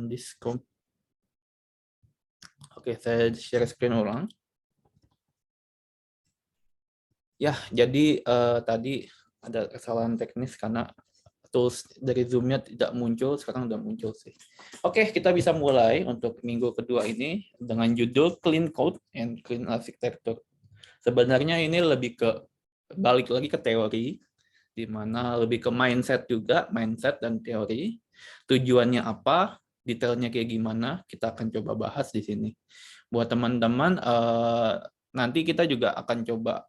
on this Oke, saya share screen ulang. Ya, jadi tadi ada kesalahan teknis karena tools dari Zoom-nya tidak muncul, sekarang udah muncul sih. Oke, kita bisa mulai untuk minggu kedua ini dengan judul Clean Code and Clean Architecture. Sebenarnya ini lebih ke balik lagi ke teori, di mana lebih ke mindset juga, mindset dan teori. Tujuannya apa, detailnya kayak gimana, kita akan coba bahas di sini. Buat teman-teman, nanti kita juga akan coba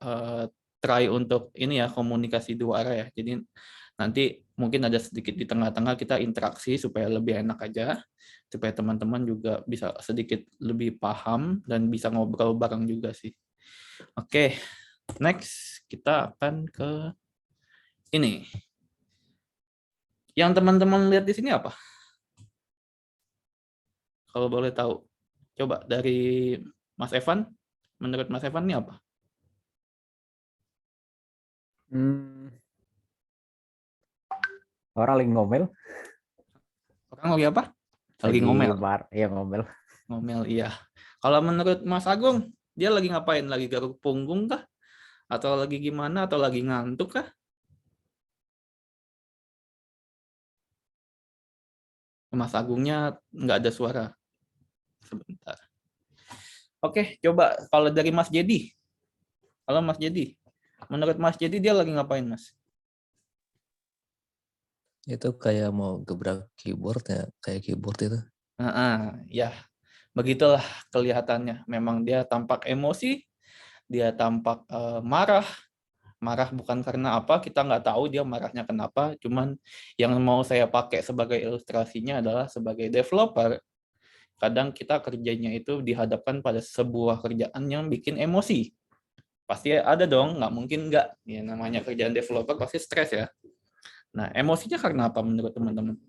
try untuk ini ya, komunikasi dua arah ya. Jadi nanti mungkin ada sedikit di tengah-tengah kita interaksi supaya lebih enak aja, supaya teman-teman juga bisa sedikit lebih paham dan bisa ngobrol bareng juga sih. Oke, next kita akan ke ini. Yang teman-teman lihat di sini apa? Kalau boleh tahu. Coba dari Mas Evan, menurut Mas Evan ini apa? Orang lagi ngomel. Orang lagi apa? Lagi ngomel. Iya, ngomel. Ngomel, iya. Kalau menurut Mas Agung, dia lagi ngapain? Lagi garuk punggung kah? Atau lagi gimana? Atau lagi ngantuk kah? Mas Agungnya nggak ada suara. Sebentar. Oke, coba kalau dari Mas Jedi. Kalau Mas Jedi, menurut Mas Jedi dia lagi ngapain, Mas? Itu kayak mau gebrak keyboard ya, kayak keyboard itu. Ya, begitulah kelihatannya. Memang dia tampak emosi, dia tampak marah. Marah bukan karena apa, kita nggak tahu dia marahnya kenapa. Cuman yang mau saya pakai sebagai ilustrasinya adalah sebagai developer. Kadang kita kerjanya itu dihadapkan pada sebuah kerjaan yang bikin emosi. Pasti ada dong, nggak mungkin nggak. Ya, namanya kerjaan developer pasti stres ya. Nah, emosinya karena apa menurut teman-teman?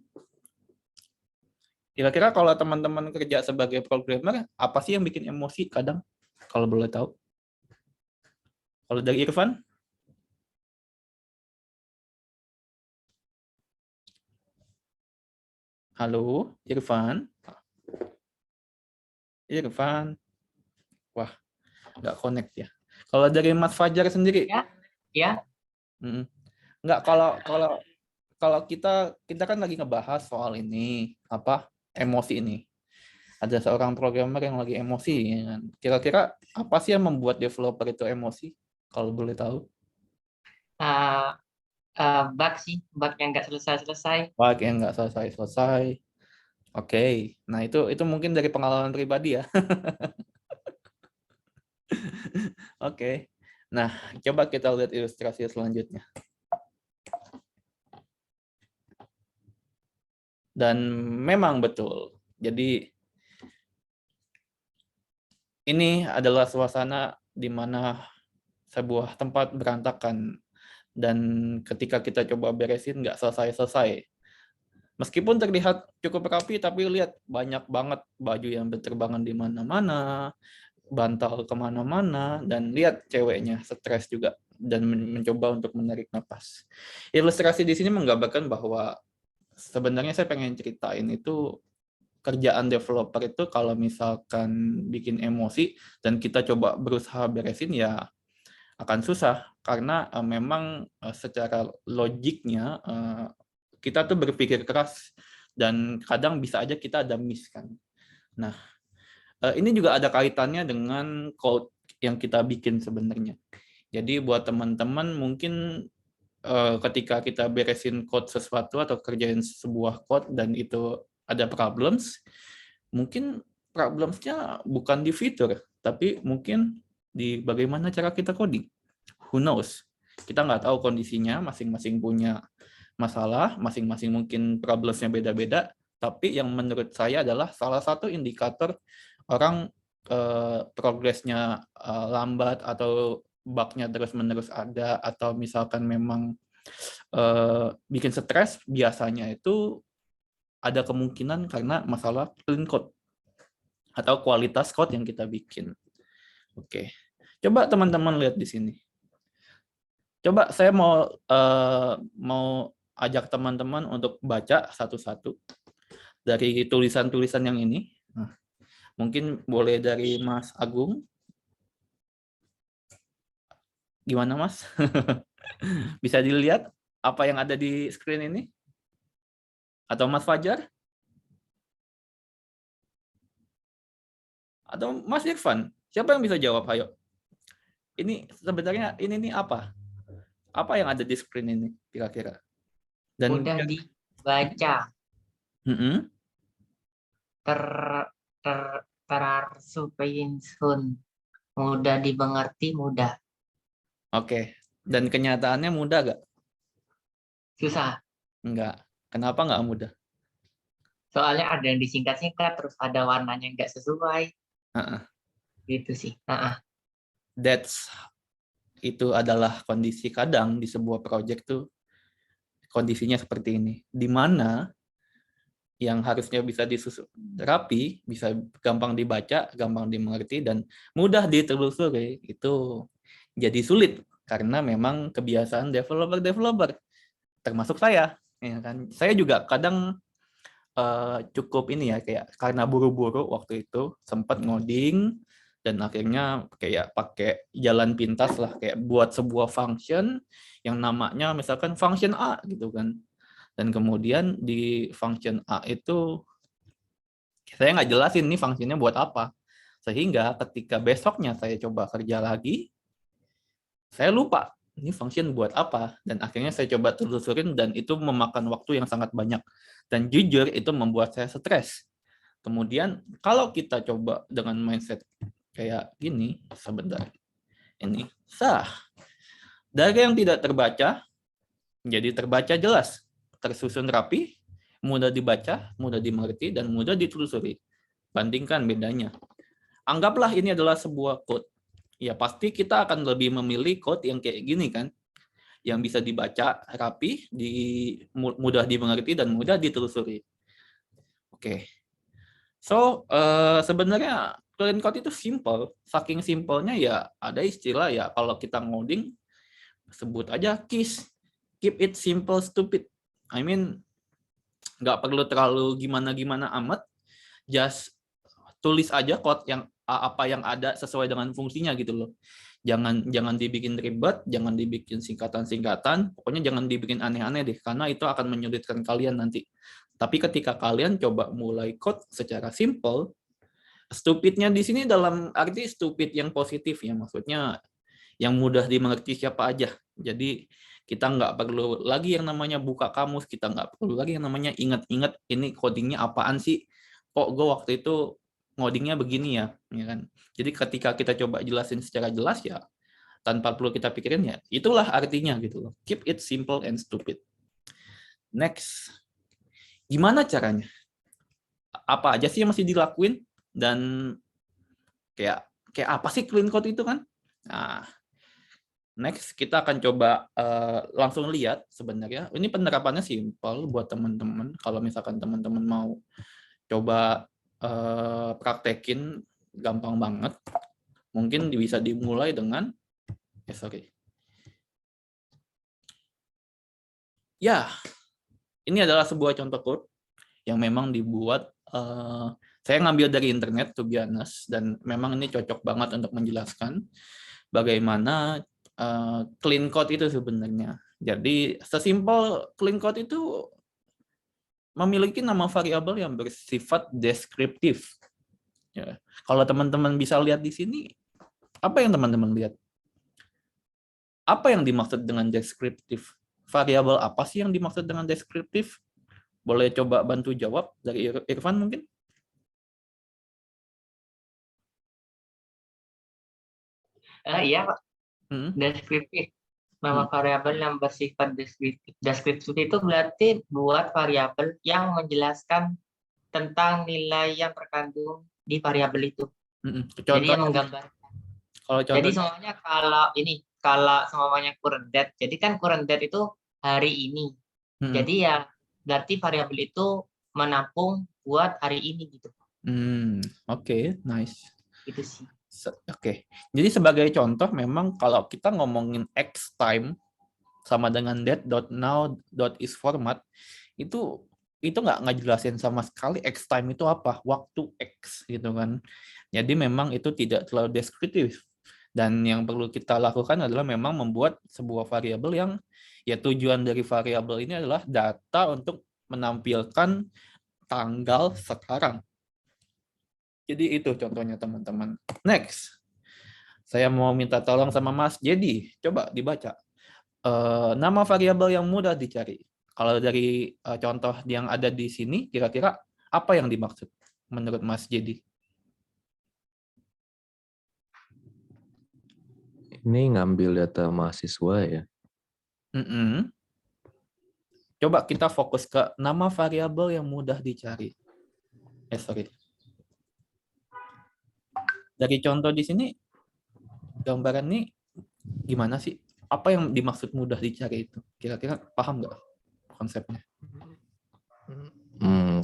Kira-kira kalau teman-teman kerja sebagai programmer, apa sih yang bikin emosi kadang? Kalau boleh tahu. Kalau dari Irfan? Halo, Irfan? Irfan? Wah, nggak connect ya. Kalau dari Mas Fajar sendiri? Ya. Nggak, kalau kita kan lagi ngebahas soal ini, apa emosi ini. Ada seorang programmer yang lagi emosi. Ya kan? Kira-kira apa sih yang membuat developer itu emosi? Kalau boleh tahu. Bug sih, bug yang nggak selesai-selesai. Bug yang nggak selesai-selesai. Oke, nah itu mungkin dari pengalaman pribadi ya. Oke, nah coba kita lihat ilustrasi selanjutnya. Dan memang betul. Jadi ini adalah suasana di mana sebuah tempat berantakan dan ketika kita coba beresin nggak selesai-selesai. Meskipun terlihat cukup rapi, tapi lihat banyak banget baju yang berterbangan di mana-mana, bantal kemana-mana, dan lihat ceweknya stres juga dan mencoba untuk menarik napas. Ilustrasi di sini menggambarkan bahwa sebenarnya saya pengen ceritain itu kerjaan developer itu kalau misalkan bikin emosi dan kita coba berusaha beresin ya akan susah karena memang secara logiknya kita tuh berpikir keras dan kadang bisa aja kita ada miss kan. Nah, ini juga ada kaitannya dengan code yang kita bikin sebenarnya. Jadi buat teman-teman mungkin ketika kita beresin code sesuatu atau kerjain sebuah code dan itu ada problems, mungkin problemsnya bukan di fitur, tapi mungkin di bagaimana cara kita coding. Who knows? Kita nggak tahu kondisinya, masing-masing punya masalah, masing-masing mungkin problemsnya beda-beda, tapi yang menurut saya adalah salah satu indikator orang progresnya lambat atau bug-nya terus-menerus ada, atau misalkan memang bikin stres, biasanya itu ada kemungkinan karena masalah clean code atau kualitas code yang kita bikin. Oke, coba teman-teman lihat di sini. Coba saya mau ajak teman-teman untuk baca satu-satu dari tulisan-tulisan yang ini. Nah, mungkin boleh dari Mas Agung. Gimana Mas? Bisa dilihat apa yang ada di screen ini? Atau Mas Fajar? Atau Mas Irfan? Siapa yang bisa jawab? Ayo. Ini sebenarnya ini nih apa? Apa yang ada di screen ini kira-kira? Dan Mudah dibaca, Mm-mm. ter ter terarsupensun, mudah dimengerti, mudah. Oke. Dan kenyataannya mudah gak? Susah. Enggak. Kenapa nggak mudah? Soalnya ada yang disingkat-singkat, terus ada warnanya nggak sesuai. Uh-uh. Gitu sih. Itu adalah kondisi kadang di sebuah proyek tuh kondisinya seperti ini, di mana yang harusnya bisa disusun rapi, bisa gampang dibaca, gampang dimengerti, dan mudah ditelusuri, itu jadi sulit karena memang kebiasaan developer, termasuk saya, ya kan. Saya juga kadang cukup ini ya, kayak karena buru-buru waktu itu sempat ngoding dan akhirnya kayak pakai jalan pintas lah, kayak buat sebuah function yang namanya misalkan function A gitu kan, dan kemudian di function A itu saya nggak jelasin nih fungsinya buat apa, sehingga ketika besoknya saya coba kerja lagi saya lupa ini function buat apa, dan akhirnya saya coba telusurin dan itu memakan waktu yang sangat banyak, dan jujur itu membuat saya stres. Kemudian kalau kita coba dengan mindset kayak gini, sebentar, ini dari yang tidak terbaca menjadi terbaca jelas, tersusun rapi, mudah dibaca, mudah dimengerti, dan mudah ditelusuri. Bandingkan bedanya. Anggaplah ini adalah sebuah code. Ya pasti kita akan lebih memilih code yang kayak gini kan, yang bisa dibaca rapi, mudah dimengerti, dan mudah ditelusuri. Oke. So, sebenarnya clean code itu simple. Saking simpelnya ya ada istilah ya, kalau kita ngoding, sebut aja KISS. Keep it simple, stupid. I mean, nggak perlu terlalu gimana-gimana amat. Just tulis aja code yang apa yang ada sesuai dengan fungsinya gitu loh. Jangan dibikin ribet, jangan dibikin singkatan-singkatan, pokoknya jangan dibikin aneh-aneh deh, karena itu akan menyulitkan kalian nanti. Tapi ketika kalian coba mulai code secara simple, stupidnya di sini dalam arti stupid yang positif ya, maksudnya yang mudah dimengerti siapa aja. Jadi kita nggak perlu lagi yang namanya buka kamus, kita nggak perlu lagi yang namanya ingat-ingat ini codingnya apaan sih, kok gue waktu itu ngodingnya begini ya kan. Jadi ketika kita coba jelasin secara jelas ya, tanpa perlu kita pikirin ya, itulah artinya gitu loh. Keep it simple and stupid. Next, gimana caranya? Apa aja sih yang masih dilakuin, dan kayak apa sih clean code itu kan? Nah, next kita akan coba langsung lihat sebenarnya. Ini penerapannya simpel buat teman-teman. Kalau misalkan teman-teman mau coba praktekin, gampang banget. Mungkin bisa dimulai dengan ini adalah sebuah contoh code yang memang dibuat saya ngambil dari internet to be honest, dan memang ini cocok banget untuk menjelaskan bagaimana clean code itu sebenarnya. Jadi sesimpel clean code itu memiliki nama variabel yang bersifat deskriptif. Ya. Kalau teman-teman bisa lihat di sini, apa yang teman-teman lihat? Apa yang dimaksud dengan deskriptif? Variabel apa sih yang dimaksud dengan deskriptif? Boleh coba bantu jawab dari Irfan mungkin? Iya, Pak. Deskriptif. Nama variabel yang bersifat deskriptif. Deskriptif itu berarti buat variabel yang menjelaskan tentang nilai yang terkandung di variabel itu. Jadi yang menggambarkan. Jadi semuanya kalau semuanya current date. Jadi kan current date itu hari ini. Jadi ya berarti variabel itu menampung buat hari ini gitu. Oke, nice. Itu sih. Oke. Jadi sebagai contoh, memang kalau kita ngomongin x time sama dengan date.now.isFormat, itu itu nggak ngejelasin sama sekali X time itu apa, waktu X gitu kan. Jadi memang itu tidak terlalu deskriptif. Dan yang perlu kita lakukan adalah memang membuat sebuah variabel yang ya tujuan dari variabel ini adalah data untuk menampilkan tanggal sekarang. Jadi itu contohnya teman-teman. Next. Saya mau minta tolong sama Mas Jadi, coba dibaca. Nama variabel yang mudah dicari. Kalau dari contoh yang ada di sini, kira-kira apa yang dimaksud menurut Mas Jadi? Ini ngambil data mahasiswa ya. Coba kita fokus ke nama variabel yang mudah dicari. Sorry. Dari contoh di sini, gambaran ini gimana sih? Apa yang dimaksud mudah dicari itu? Kira-kira paham nggak konsepnya?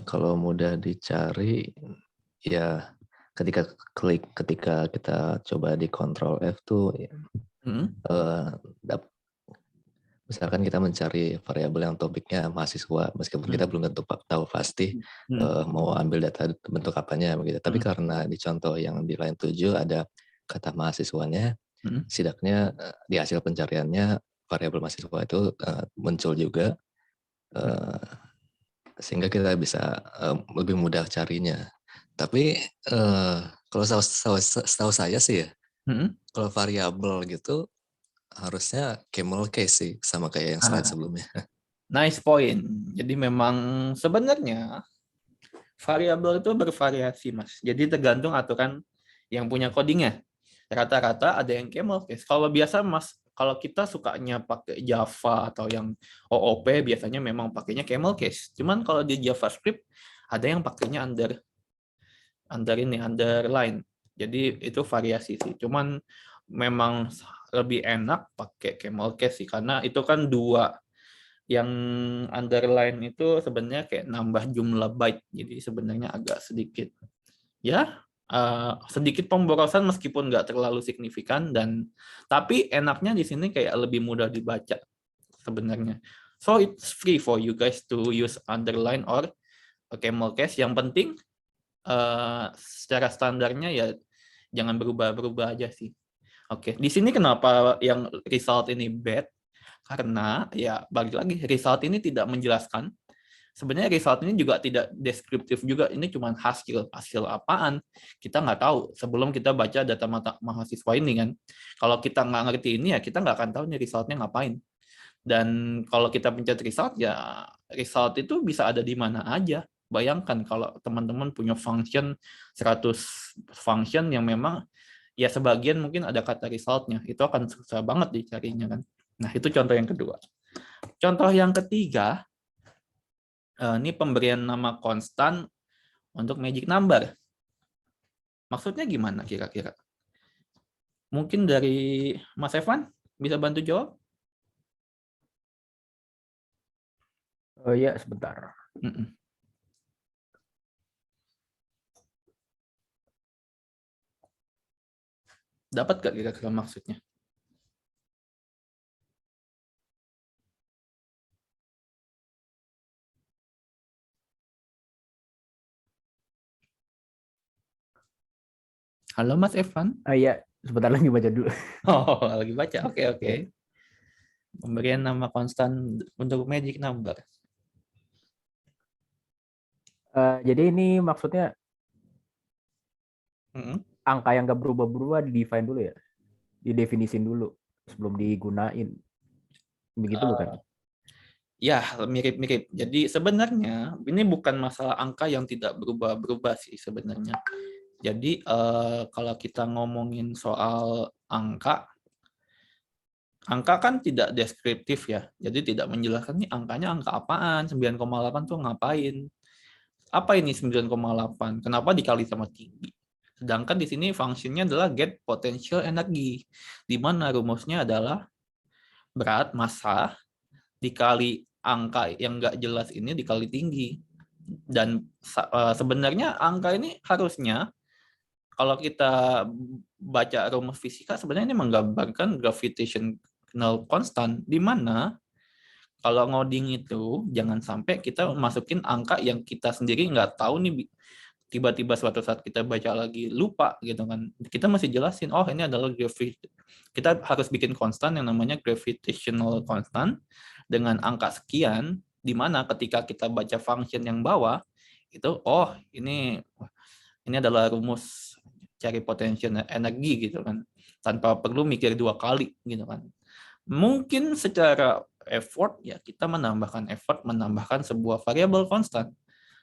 Kalau mudah dicari, ya ketika kita coba di Ctrl F tuh, misalkan kita mencari variabel yang topiknya mahasiswa, meskipun kita belum tentu tahu pasti mau ambil data bentuk apanya begitu. Tapi karena di contoh yang di line 7 ada kata mahasiswanya, setidaknya di hasil pencariannya variabel mahasiswa itu muncul juga, sehingga kita bisa lebih mudah carinya. Tapi kalau setahu saya sih ya, kalau variabel gitu harusnya camel case sih, sama kayak yang slide sebelumnya. Nice point. Jadi memang sebenarnya variabel itu bervariasi, Mas. Jadi tergantung aturan yang punya codingnya. Rata-rata ada yang camel case. Kalau biasa, Mas, kalau kita sukanya pakai Java atau yang OOP, biasanya memang pakainya camel case. Cuman kalau di JavaScript, ada yang pakainya underline. Jadi itu variasi sih. Cuman memang lebih enak pakai camel case sih, karena itu kan dua. Yang underline itu sebenarnya kayak nambah jumlah byte, jadi sebenarnya agak sedikit sedikit pemborosan meskipun nggak terlalu signifikan, tapi enaknya di sini kayak lebih mudah dibaca sebenarnya. So it's free for you guys to use underline or camel case. Yang penting secara standarnya ya jangan berubah-berubah aja sih. Oke, di sini kenapa yang result ini bad? Karena ya balik lagi, result ini tidak menjelaskan. Sebenarnya result ini juga tidak deskriptif juga. Ini cuma hasil apaan kita nggak tahu sebelum kita baca data mahasiswa ini kan. Kalau kita nggak ngerti ini ya kita nggak akan tahu nih resultnya ngapain. Dan kalau kita pencet result ya result itu bisa ada di mana aja. Bayangkan kalau teman-teman punya function 100 function yang memang ya sebagian mungkin ada kata resultnya, itu akan susah banget dicarinya kan. Nah, itu contoh yang kedua. Contoh yang ketiga, ini pemberian nama konstan untuk magic number. Maksudnya gimana kira-kira? Mungkin dari Mas Evan bisa bantu jawab? Oh iya, sebentar. Dapat gak kira-kira maksudnya? Halo Mas Evan. Iya, sebentar lagi baca dulu. Oh, lagi baca. Oke. Pemberian nama konstan untuk magic number. Jadi ini maksudnya angka yang nggak berubah-berubah di-define dulu ya? Didefinisin dulu sebelum digunain. Begitu bukan? Ya, mirip-mirip. Jadi sebenarnya ini bukan masalah angka yang tidak berubah-berubah sih sebenarnya. Jadi kalau kita ngomongin soal angka kan tidak deskriptif ya. Jadi tidak menjelaskan nih angkanya angka apaan, 9,8 tuh ngapain. Apa ini 9,8? Kenapa dikali sama tinggi? Sedangkan di sini fungsinya adalah get potential energy, di mana rumusnya adalah berat massa dikali angka yang nggak jelas ini dikali tinggi. Dan sebenarnya angka ini harusnya kalau kita baca rumus fisika sebenarnya ini menggambarkan gravitational constant, di mana kalau ngoding itu jangan sampai kita masukin angka yang kita sendiri nggak tahu nih, tiba-tiba suatu saat kita baca lagi lupa gitu kan. Kita masih jelasin, oh ini adalah kita harus bikin konstan yang namanya gravitational constant dengan angka sekian, di mana ketika kita baca function yang bawah itu, oh ini adalah rumus cari potential energi gitu kan, tanpa perlu mikir 2 kali gitu kan. Mungkin secara effort ya kita menambahkan sebuah variabel konstan.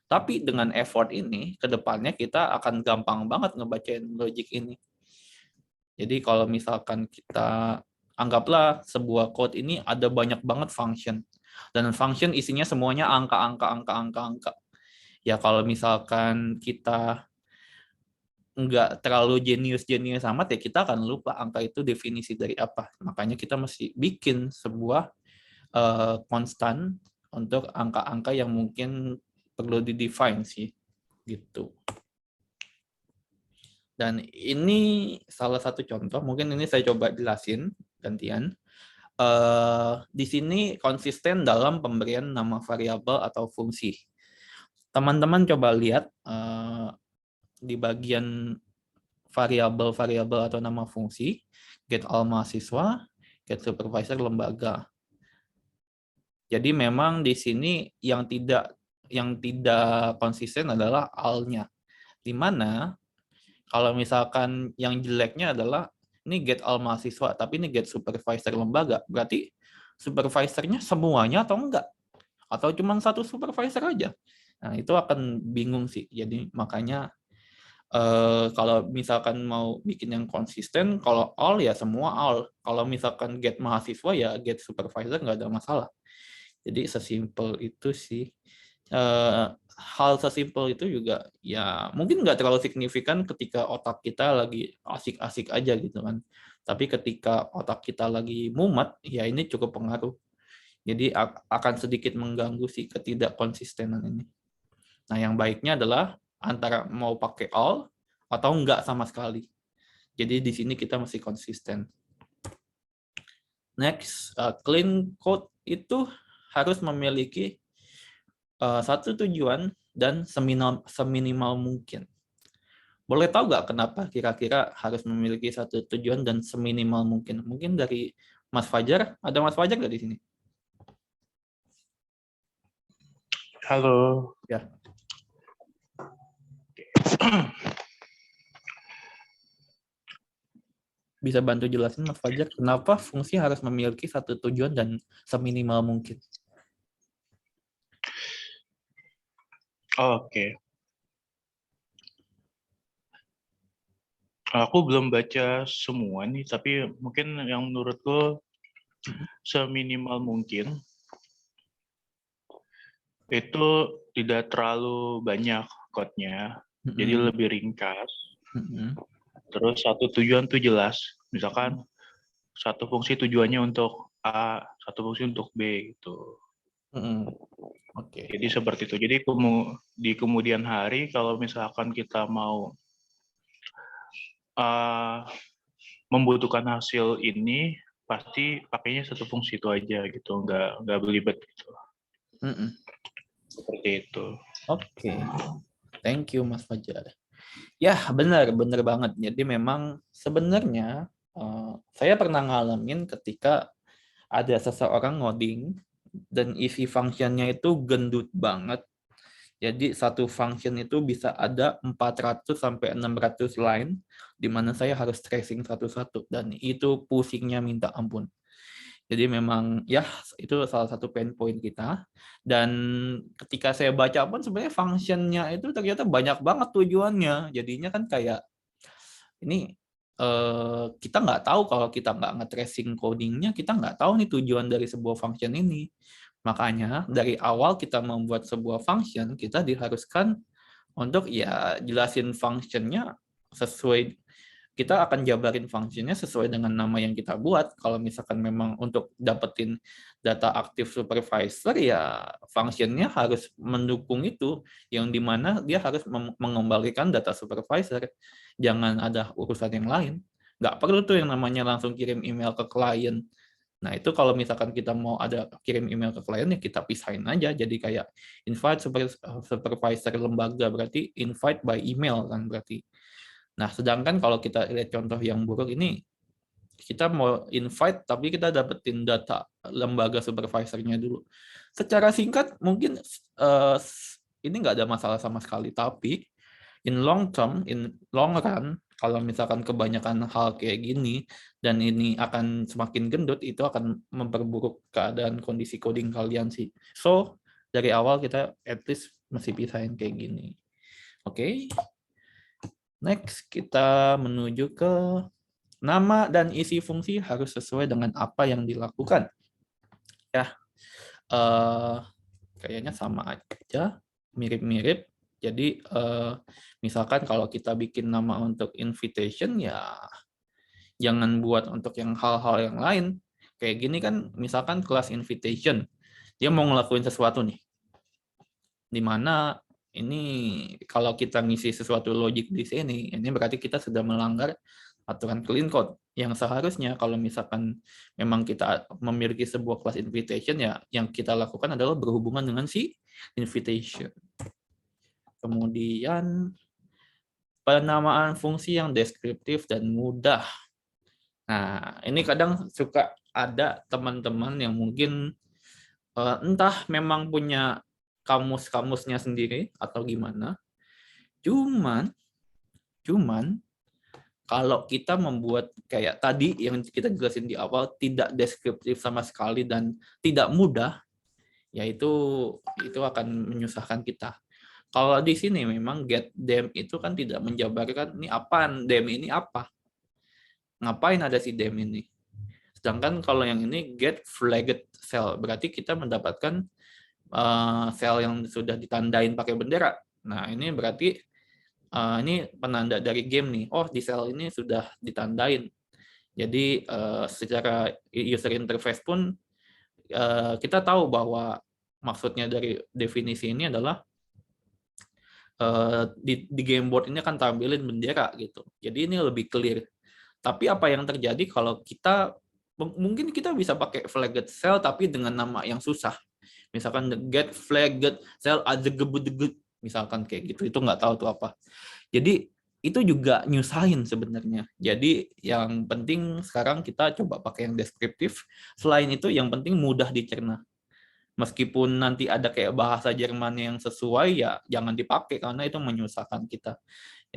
Tapi dengan effort ini ke depannya kita akan gampang banget ngebacain logic ini. Jadi kalau misalkan kita anggaplah sebuah code ini ada banyak banget function, dan function isinya semuanya angka. Ya kalau misalkan kita nggak terlalu jenius amat ya kita akan lupa angka itu definisi dari apa. Makanya kita mesti bikin sebuah konstan untuk angka-angka yang mungkin perlu di-define sih gitu. Dan ini salah satu contoh, mungkin ini saya coba jelasin gantian. Di sini konsisten dalam pemberian nama variabel atau fungsi. Teman-teman coba lihat di bagian variabel atau nama fungsi, get all mahasiswa, get supervisor lembaga. Jadi memang di sini yang tidak konsisten adalah all-nya. Di mana kalau misalkan yang jeleknya adalah ini get all mahasiswa, tapi ini get supervisor lembaga. Berarti supervisornya semuanya atau enggak? Atau cuma satu supervisor aja? Nah, itu akan bingung sih. Jadi makanya kalau misalkan mau bikin yang konsisten, kalau all ya semua all. Kalau misalkan get mahasiswa ya get supervisor, nggak ada masalah. Jadi sesimpel itu sih. Hal sesimpel itu juga ya mungkin nggak terlalu signifikan ketika otak kita lagi asik-asik aja gitu kan. Tapi ketika otak kita lagi mumet, ya ini cukup pengaruh. Jadi akan sedikit mengganggu sih ketidakkonsistenan ini. Nah, yang baiknya adalah antara mau pakai all atau enggak sama sekali. Jadi di sini kita mesti konsisten. Next, clean code itu harus memiliki satu tujuan dan seminimal mungkin. Boleh tahu nggak kenapa kira-kira harus memiliki satu tujuan dan seminimal mungkin? Mungkin dari Mas Fajar, ada Mas Fajar nggak di sini? Halo. Ya. Bisa bantu jelasin Mas Fajar, kenapa fungsi harus memiliki satu tujuan dan seminimal mungkin? Oke. Aku belum baca semua nih, tapi mungkin yang menurutku seminimal mungkin itu tidak terlalu banyak code-nya, jadi lebih ringkas. Terus satu tujuan tuh jelas, misalkan satu fungsi tujuannya untuk A, satu fungsi untuk B gitu. Oke. Jadi seperti itu. Jadi di kemudian hari kalau misalkan kita mau membutuhkan hasil ini, pasti pakainya satu fungsi itu aja gitu, nggak belibet gitu. Seperti itu. Oke. Thank you Mas Fajar. Ya, benar banget. Jadi memang sebenarnya saya pernah ngalamin ketika ada seseorang ngoding dan isi functionnya itu gendut banget. Jadi satu function itu bisa ada 400 sampai 600 line, di mana saya harus tracing satu-satu, dan itu pusingnya minta ampun. Jadi memang ya itu salah satu pain point kita. Dan ketika saya baca pun sebenarnya functionnya itu ternyata banyak banget tujuannya. Jadinya kan kayak ini kita nggak tahu, kalau kita nggak nge-tracing codingnya, kita nggak tahu nih tujuan dari sebuah function ini. Makanya dari awal kita membuat sebuah function, kita diharuskan untuk ya jelasin functionnya sesuai. Kita akan jabarin functionnya sesuai dengan nama yang kita buat. Kalau misalkan memang untuk dapetin data aktif supervisor, ya functionnya harus mendukung itu, yang dimana dia harus mengembalikan data supervisor. Jangan ada urusan yang lain. Nggak perlu tuh yang namanya langsung kirim email ke klien. Nah, itu kalau misalkan kita mau ada kirim email ke klien, ya kita pisahin aja. Jadi kayak invite supervisor lembaga, berarti invite by email kan berarti. Nah, sedangkan kalau kita lihat contoh yang buruk ini, kita mau invite tapi kita dapetin data lembaga supervisornya dulu. Secara singkat mungkin ini nggak ada masalah sama sekali, tapi in long term, in long run, kalau misalkan kebanyakan hal kayak gini dan ini akan semakin gendut, itu akan memperburuk keadaan kondisi coding kalian sih. So dari awal kita at least masih pisahin kayak gini. Oke. Next kita menuju ke nama dan isi fungsi harus sesuai dengan apa yang dilakukan. Ya, kayaknya sama aja, mirip-mirip. Jadi misalkan kalau kita bikin nama untuk invitation, ya jangan buat untuk yang hal-hal yang lain. Kayak gini kan, misalkan kelas invitation, dia mau ngelakuin sesuatu nih, dimana ini kalau kita ngisi sesuatu logik di sini, ini berarti kita sudah melanggar aturan clean code. Yang seharusnya kalau misalkan memang kita memiliki sebuah kelas invitation, ya yang kita lakukan adalah berhubungan dengan si invitation. Kemudian penamaan fungsi yang deskriptif dan mudah. Nah, ini kadang suka ada teman-teman yang mungkin entah memang punya kamus-kamusnya sendiri atau gimana. Cuman kalau kita membuat kayak tadi yang kita jelasin di awal, tidak deskriptif sama sekali dan tidak mudah, ya itu akan menyusahkan kita. Kalau di sini memang get dem itu kan tidak menjabarkan ini apaan, dem ini apa. Ngapain ada si dem ini. Sedangkan kalau yang ini get flagged cell, berarti kita mendapatkan sel yang sudah ditandain pakai bendera. Nah, ini berarti ini penanda dari game nih. Oh, di sel ini sudah ditandain. Jadi secara user interface pun kita tahu bahwa maksudnya dari definisi ini adalah di game board ini akan tampilin bendera gitu. Jadi ini lebih clear. Tapi apa yang terjadi kalau kita mungkin kita bisa pakai flagged cell tapi dengan nama yang susah. Misalkan get flagged cell aja gebut-gebut misalkan kayak gitu. Itu nggak tahu tuh apa. Jadi itu juga nyusahin sebenarnya. Jadi yang penting sekarang kita coba pakai yang deskriptif. Selain itu yang penting mudah dicerna. Meskipun nanti ada kayak bahasa Jerman yang sesuai, ya jangan dipakai karena itu menyusahkan kita.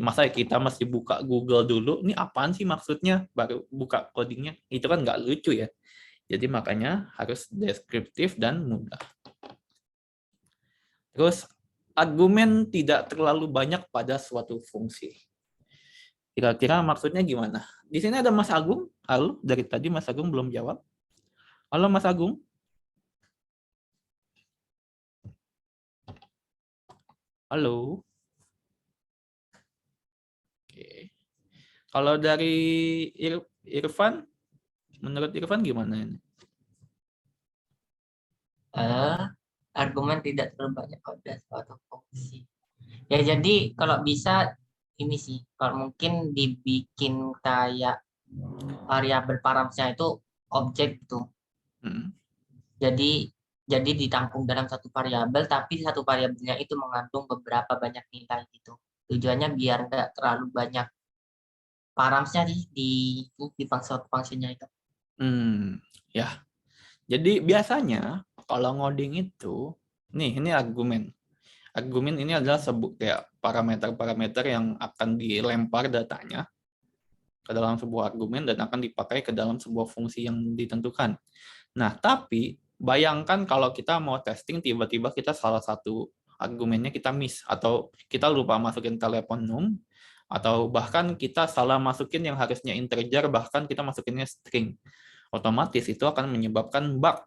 Masa kita masih buka Google dulu, ini apaan sih maksudnya, baru buka codingnya, itu kan nggak lucu ya. Jadi makanya harus deskriptif dan mudah. Terus argumen tidak terlalu banyak pada suatu fungsi. Kira-kira maksudnya gimana? Di sini ada Mas Agung. Halo, dari tadi Mas Agung belum jawab. Halo Mas Agung. Halo. Oke. Kalau dari Irfan, menurut Irfan gimana ini? Argumen tidak terlalu banyak pada suatu fungsi. Ya jadi kalau bisa ini sih, kalau mungkin dibikin kayak variabel paramsnya itu objek tuh. Jadi ditampung dalam satu variabel, tapi satu variabelnya itu mengandung beberapa banyak nilai gitu. Tujuannya biar nggak terlalu banyak paramsnya sih di fungsinya itu. Ya. Jadi biasanya kalau ngoding itu, ini argumen. Argumen ini adalah kayak parameter-parameter yang akan dilempar datanya ke dalam sebuah argumen dan akan dipakai ke dalam sebuah fungsi yang ditentukan. Nah, tapi bayangkan kalau kita mau testing, tiba-tiba kita salah satu argumennya kita miss, atau kita lupa masukin telepon num, atau bahkan kita salah masukin yang harusnya integer, bahkan kita masukinnya string. Otomatis itu akan menyebabkan bug,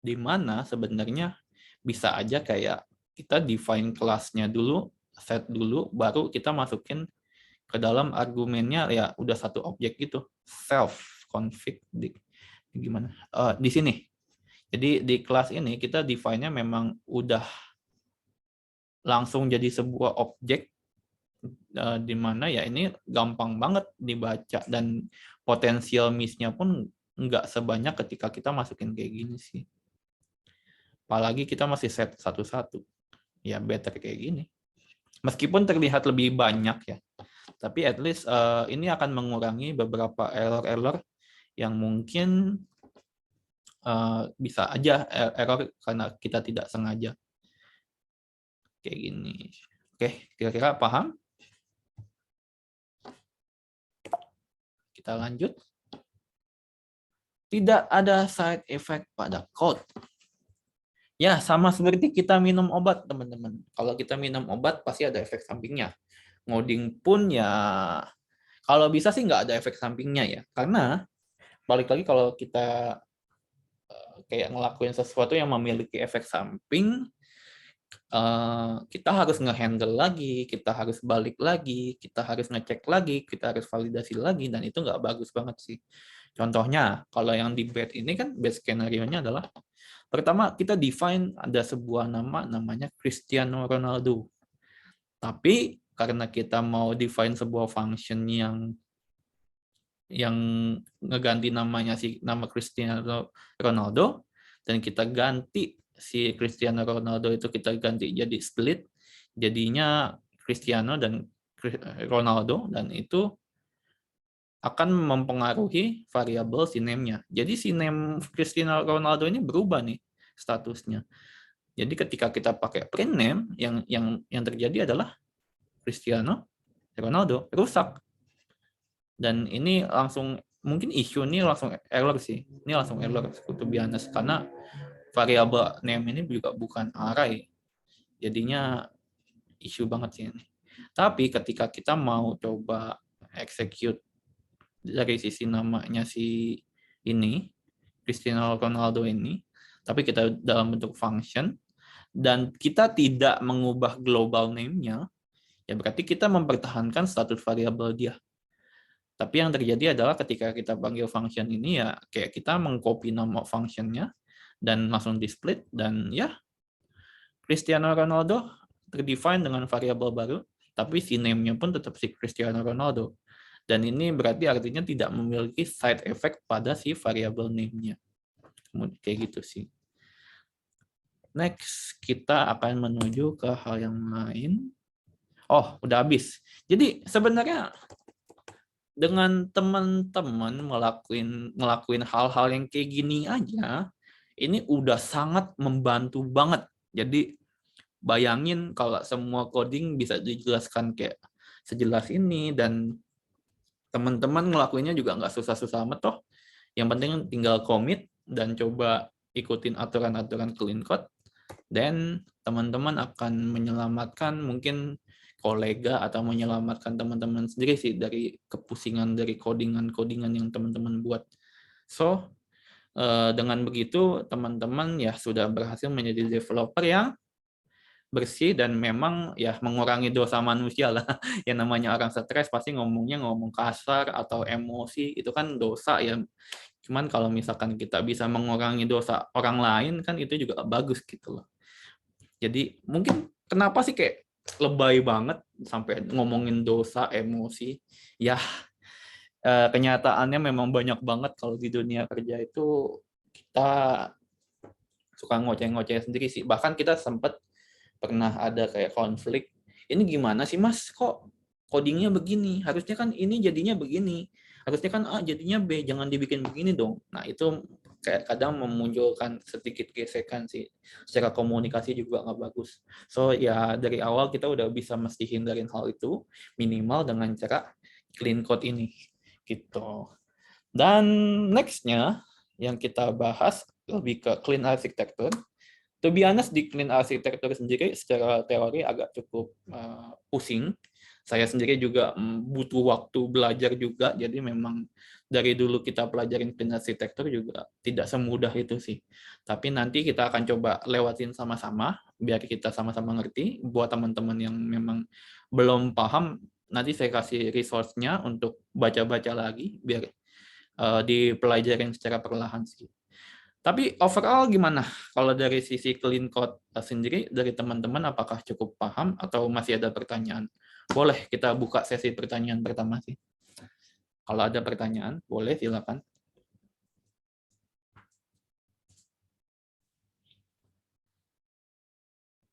di mana sebenarnya bisa aja kayak kita define kelasnya dulu, set dulu, baru kita masukin ke dalam argumennya, ya udah satu objek gitu, self config gimana di sini. Jadi di kelas ini kita define-nya memang udah langsung jadi sebuah objek, di mana ya ini gampang banget dibaca dan potensial miss-nya pun nggak sebanyak ketika kita masukin kayak gini sih. Apalagi kita masih set satu-satu. Ya better kayak gini. Meskipun terlihat lebih banyak ya, tapi at least ini akan mengurangi beberapa error-error yang mungkin bisa aja error karena kita tidak sengaja. Kayak gini. Oke, kira-kira paham? Kita lanjut. Tidak ada side effect pada code. Ya, sama seperti kita minum obat, teman-teman. Kalau kita minum obat, pasti ada efek sampingnya. Ngoding pun ya, kalau bisa sih nggak ada efek sampingnya ya. Karena, balik lagi kalau kita kayak ngelakuin sesuatu yang memiliki efek samping, kita harus nge-handle lagi, kita harus balik lagi, kita harus ngecek lagi, kita harus validasi lagi, dan itu nggak bagus banget sih. Contohnya, kalau yang di bad ini kan, bad skenario-nya adalah pertama, kita define ada sebuah nama namanya Cristiano Ronaldo. Tapi karena kita mau define sebuah function yang ngeganti namanya nama Cristiano Ronaldo, dan kita ganti si Cristiano Ronaldo itu kita ganti jadi split, jadinya Cristiano dan Ronaldo, dan itu akan mempengaruhi variabel sinamenya. Jadi sinem Cristiano Ronaldo ini berubah nih statusnya. Jadi ketika kita pakai print name, yang terjadi adalah Cristiano Ronaldo rusak. Dan ini langsung mungkin isu ini langsung error sih. Ini langsung error to be honest, karena variabel name ini juga bukan array. Jadinya isu banget sih ini. Tapi ketika kita mau coba execute dari sisi namanya si ini, Cristiano Ronaldo ini, tapi kita dalam bentuk function, dan kita tidak mengubah global name-nya, ya berarti kita mempertahankan status variabel dia. Tapi yang terjadi adalah ketika kita panggil function ini, ya kayak kita mengcopy nama function-nya, dan langsung di-split, dan ya, Cristiano Ronaldo terdefine dengan variabel baru, tapi si name-nya pun tetap si Cristiano Ronaldo. Dan ini berarti artinya tidak memiliki side effect pada si variabel name-nya. Kayak gitu sih. Next, kita akan menuju ke hal yang lain. Oh, udah habis. Jadi sebenarnya dengan teman-teman ngelakuin hal-hal yang kayak gini aja, ini udah sangat membantu banget. Jadi bayangin kalau semua coding bisa dijelaskan kayak sejelas ini, dan teman-teman ngelakuinnya juga nggak susah-susah amat toh. Yang penting tinggal commit dan coba ikutin aturan-aturan clean code, dan teman-teman akan menyelamatkan mungkin kolega atau menyelamatkan teman-teman sendiri sih dari kepusingan dari codingan yang teman-teman buat. So, dengan begitu teman-teman ya sudah berhasil menjadi developer yang bersih dan memang ya mengurangi dosa manusia lah. Yang namanya orang stres pasti ngomong kasar atau emosi, itu kan dosa ya. Cuman kalau misalkan kita bisa mengurangi dosa orang lain kan itu juga bagus gitu loh. Jadi mungkin kenapa sih kayak lebay banget sampai ngomongin dosa, emosi. Ya kenyataannya memang banyak banget kalau di dunia kerja itu kita suka ngoceh-ngoceh sendiri sih. Bahkan kita sempat pernah ada kayak konflik. Ini gimana sih Mas? Kok codingnya begini? Harusnya kan ini jadinya begini. Harusnya kan A jadinya B. Jangan dibikin begini dong. Nah itu kayak kadang memunculkan sedikit gesekan sih. Secara komunikasi juga nggak bagus. So ya dari awal kita udah bisa mesti hindarin hal itu. Minimal dengan cara clean code ini. Gitu. Dan next-nya yang kita bahas lebih ke clean architecture. To be honest, di clean architecture sendiri secara teori agak cukup pusing. Saya sendiri juga butuh waktu belajar juga, jadi memang dari dulu kita pelajarin clean architecture juga tidak semudah itu sih. Tapi nanti kita akan coba lewatin sama-sama, biar kita sama-sama ngerti. Buat teman-teman yang memang belum paham, nanti saya kasih resource-nya untuk baca-baca lagi, biar dipelajarin secara perlahan sih. Tapi overall gimana? Kalau dari sisi clean code sendiri, dari teman-teman apakah cukup paham atau masih ada pertanyaan? Boleh kita buka sesi pertanyaan pertama sih. Kalau ada pertanyaan, boleh silakan.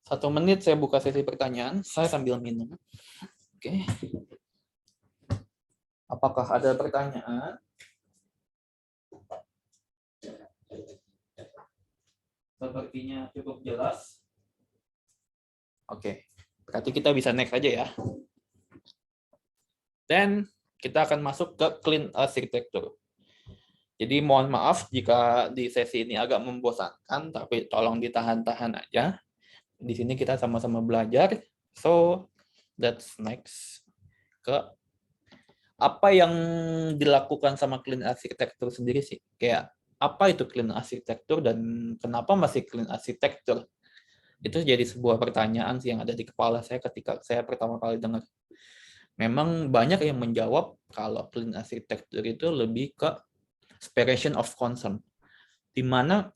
1 menit saya buka sesi pertanyaan. Saya sambil minum. Oke. Apakah ada pertanyaan? Sepertinya cukup jelas. Oke. Berarti kita bisa next aja ya. Dan kita akan masuk ke clean architecture. Jadi mohon maaf jika di sesi ini agak membosankan, tapi tolong ditahan-tahan aja. Di sini kita sama-sama belajar. So, that's next. Ke apa yang dilakukan sama clean architecture sendiri sih? Kayak apa itu clean architecture dan kenapa masih clean architecture? Itu jadi sebuah pertanyaan sih yang ada di kepala saya ketika saya pertama kali dengar. Memang banyak yang menjawab kalau clean architecture itu lebih ke separation of concern, di mana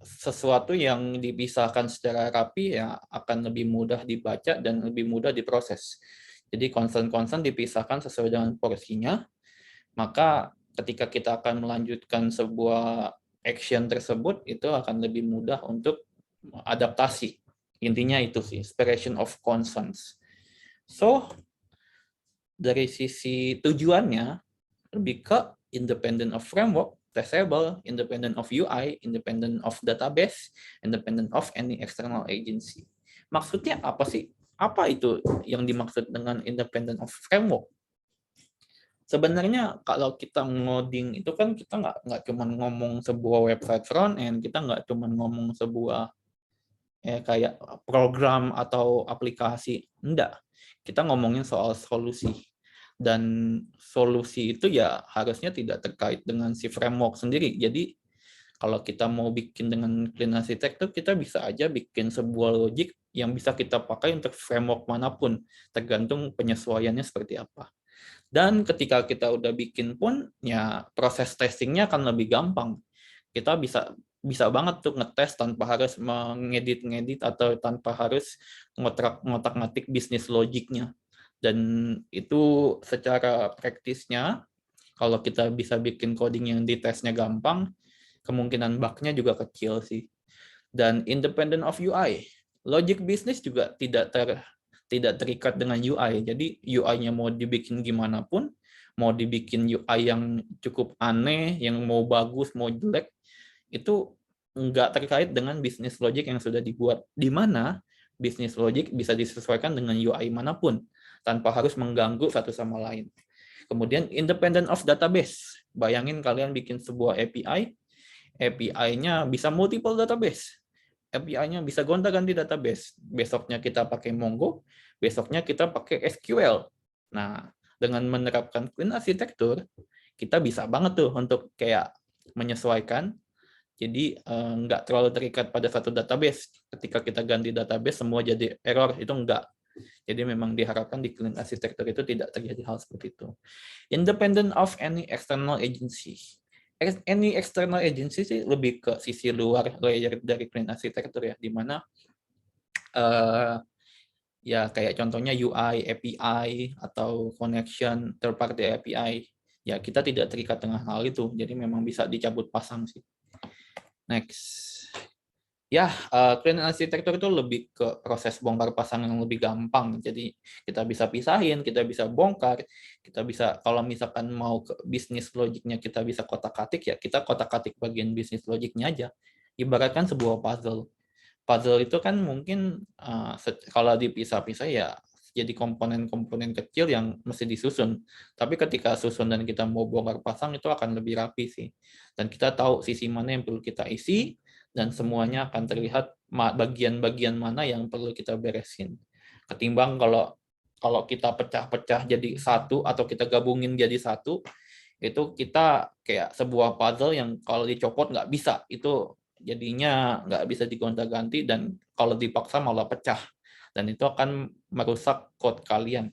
sesuatu yang dipisahkan secara rapi ya akan lebih mudah dibaca dan lebih mudah diproses. Jadi concern-concern dipisahkan sesuai dengan porsinya, maka ketika kita akan melanjutkan sebuah action tersebut, itu akan lebih mudah untuk adaptasi. Intinya itu sih, separation of concerns. So, dari sisi tujuannya, lebih ke independent of framework, testable, independent of UI, independent of database, independent of any external agency. Maksudnya apa sih? Apa itu yang dimaksud dengan independent of framework? Sebenarnya kalau kita ngoding itu kan kita nggak cuma ngomong sebuah website front end, kita nggak cuma ngomong sebuah kayak program atau aplikasi. Enggak. Kita ngomongin soal solusi. Dan solusi itu ya harusnya tidak terkait dengan si framework sendiri. Jadi kalau kita mau bikin dengan clean architecture, kita bisa aja bikin sebuah logic yang bisa kita pakai untuk framework manapun, tergantung penyesuaiannya seperti apa. Dan ketika kita udah bikin pun, ya proses testingnya akan lebih gampang. Kita bisa banget tuh ngetes tanpa harus mengedit atau tanpa harus ngotak-ngatik bisnis logiknya. Dan itu secara praktisnya, kalau kita bisa bikin coding yang ditesnya gampang, kemungkinan bug-nya juga kecil sih. Dan independent of UI. Logic bisnis juga tidak terikat dengan UI. Jadi UI-nya mau dibikin gimana pun, mau dibikin UI yang cukup aneh, yang mau bagus, mau jelek, itu nggak terkait dengan bisnis logic yang sudah dibuat. Di mana bisnis logic bisa disesuaikan dengan UI manapun, tanpa harus mengganggu satu sama lain. Kemudian independent of database. Bayangin kalian bikin sebuah API, API-nya bisa multiple database. API-nya bisa gonta-ganti database. Besoknya kita pakai Mongo, besoknya kita pakai SQL. Nah, dengan menerapkan clean architecture, kita bisa banget tuh untuk kayak menyesuaikan. Jadi nggak terlalu terikat pada satu database. Ketika kita ganti database, semua jadi error. Itu enggak. Jadi memang diharapkan di clean architecture itu tidak terjadi hal seperti itu. Independent of any external agency. Any external agency sih lebih ke sisi luar layer dari clean architecture ya, di mana ya kayak contohnya UI, API, atau connection third party API. Ya kita tidak terikat dengan hal itu, jadi memang bisa dicabut pasang sih. Next. Ya, clean architecture itu lebih ke proses bongkar pasang yang lebih gampang. Jadi kita bisa pisahin, kita bisa bongkar, kita bisa kalau misalkan mau ke bisnis logiknya kita bisa kotak-katik ya, kita kotak-katik bagian bisnis logiknya aja. Ibaratkan sebuah puzzle. Puzzle itu kan mungkin kalau dipisah-pisah ya jadi komponen-komponen kecil yang mesti disusun. Tapi ketika susun dan kita mau bongkar pasang itu akan lebih rapi sih. Dan kita tahu sisi mana yang perlu kita isi, dan semuanya akan terlihat bagian-bagian mana yang perlu kita beresin. Ketimbang kalau kita pecah-pecah jadi satu atau kita gabungin jadi satu, itu kita kayak sebuah puzzle yang kalau dicopot nggak bisa, itu jadinya nggak bisa digonta-ganti dan kalau dipaksa malah pecah. Dan itu akan merusak code kalian.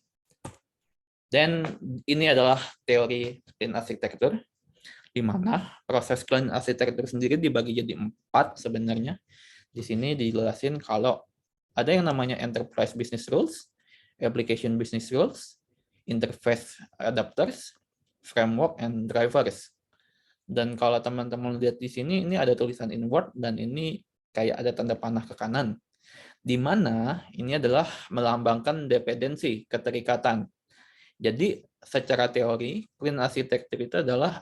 Dan ini adalah teori clean architecture, di mana proses clean architecture sendiri dibagi jadi 4 sebenarnya. Di sini dijelasin kalau ada yang namanya enterprise business rules, application business rules, interface adapters, framework, and drivers. Dan kalau teman-teman lihat di sini, ini ada tulisan in Word dan ini kayak ada tanda panah ke kanan. di mana ini adalah melambangkan dependensi, keterikatan. Jadi secara teori, clean architecture itu adalah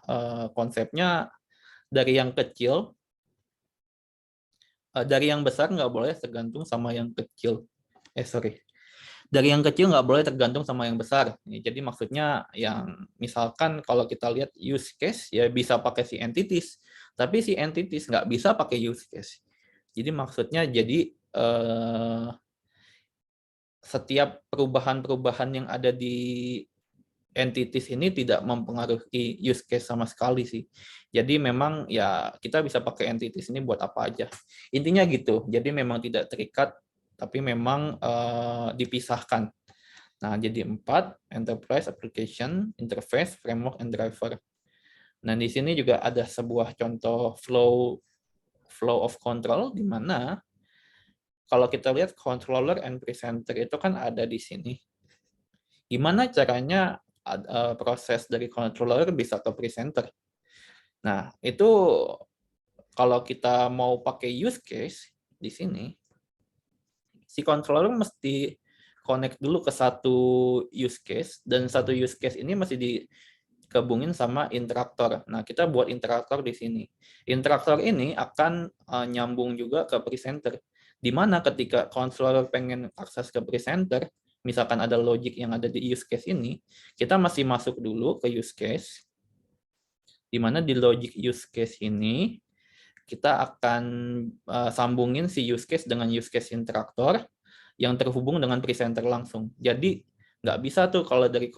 konsepnya dari yang kecil, dari yang besar nggak boleh tergantung sama yang kecil. Dari yang kecil nggak boleh tergantung sama yang besar. Jadi maksudnya yang misalkan kalau kita lihat use case ya bisa pakai si entities, tapi si entities nggak bisa pakai use case. Jadi maksudnya setiap perubahan-perubahan yang ada di entities ini tidak mempengaruhi use case sama sekali sih. Jadi memang ya kita bisa pakai entities ini buat apa aja. Intinya gitu. Jadi memang tidak terikat, tapi memang dipisahkan. Nah, jadi 4, enterprise, application, interface, framework, and driver. Nah, di sini juga ada sebuah contoh flow of control, di mana kalau kita lihat controller and presenter itu kan ada di sini. Gimana caranya proses dari controller bisa ke presenter? Nah, itu kalau kita mau pakai use case di sini, si controller mesti connect dulu ke satu use case, dan satu use case ini mesti digabungin sama interaktor. Nah, kita buat interaktor di sini. Interaktor ini akan nyambung juga ke presenter, di mana ketika controller pengen akses ke presenter, misalkan ada logic yang ada di use case ini, kita masih masuk dulu ke use case, di mana di logic use case ini, kita akan sambungin si use case dengan use case interaktor yang terhubung dengan presenter langsung. Jadi nggak bisa tuh kalau dari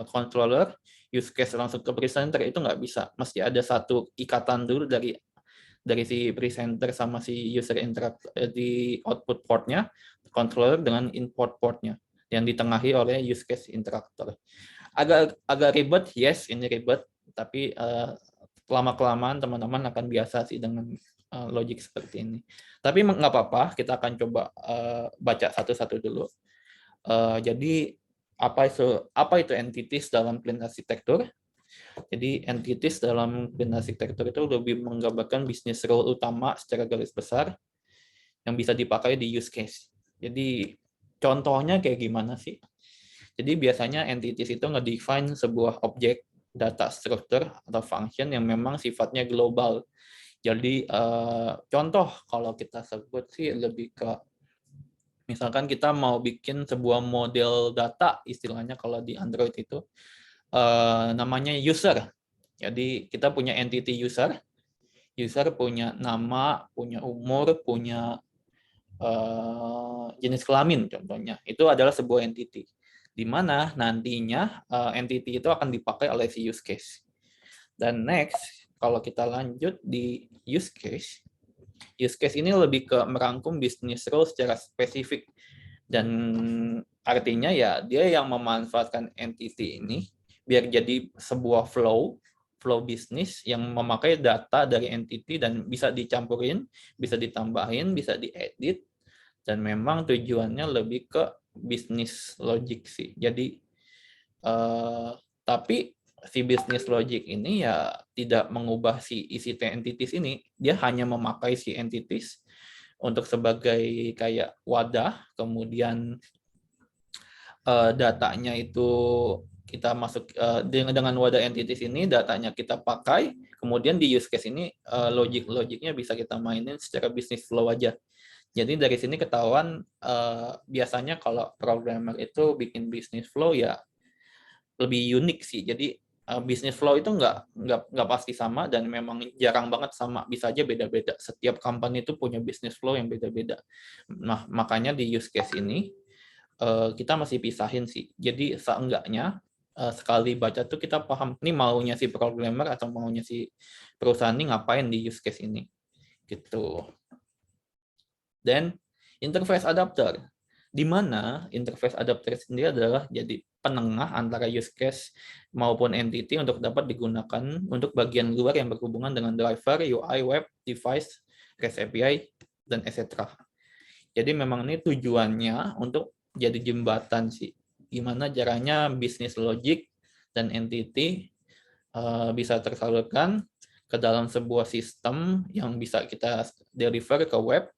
controller use case langsung ke presenter, itu nggak bisa. Mesti ada satu ikatan dulu dari si presenter sama si user interaktor di output portnya, controller dengan input portnya yang ditengahi oleh use case interaktor. Agak ribet, yes, ini ribet, tapi lama-kelamaan teman-teman akan biasa sih dengan logic seperti ini. Tapi nggak apa-apa, kita akan coba baca satu-satu dulu. Jadi apa itu entities dalam clean architecture? Jadi entities dalam clean architecture itu lebih menggambarkan bisnis role utama secara garis besar yang bisa dipakai di use case. Jadi contohnya kayak gimana sih? Jadi biasanya entities itu nge-define sebuah objek, data structure atau function yang memang sifatnya global. Jadi contoh kalau kita sebut sih lebih ke misalkan kita mau bikin sebuah model data, istilahnya kalau di Android itu namanya user. Jadi kita punya entity user. User punya nama, punya umur, punya jenis kelamin contohnya. Itu adalah sebuah entity, di mana nantinya entity itu akan dipakai oleh si use case. Dan next, kalau kita lanjut di use case ini lebih ke merangkum bisnis role secara spesifik. Dan artinya ya dia yang memanfaatkan entity ini biar jadi sebuah flow bisnis yang memakai data dari entity dan bisa dicampurin, bisa ditambahin, bisa diedit, dan memang tujuannya lebih ke bisnis logic sih. Jadi tapi si bisnis logic ini ya tidak mengubah si isi entities ini, dia hanya memakai si entities untuk sebagai kayak wadah, kemudian datanya itu kita masuk dengan wadah entities ini, datanya kita pakai, kemudian di use case ini logiknya bisa kita mainin secara business flow aja. Jadi dari sini ketahuan biasanya kalau programmer itu bikin business flow ya lebih unik sih. Jadi business flow itu nggak pasti sama dan memang jarang banget sama, bisa aja beda-beda. Setiap company itu punya business flow yang beda-beda. Nah, makanya di use case ini kita masih pisahin sih. Jadi seenggaknya sekali baca tuh kita paham ini maunya si programmer atau maunya si perusahaan ini ngapain di use case ini. Gitu. Dan interface adapter, di mana interface adapter sendiri adalah jadi penengah antara use case maupun entity untuk dapat digunakan untuk bagian luar yang berhubungan dengan driver, UI, web, device, REST API, dan etc. Jadi memang ini tujuannya untuk jadi jembatan sih. Gimana caranya bisnis logic dan entity bisa tersalurkan ke dalam sebuah sistem yang bisa kita deliver ke web,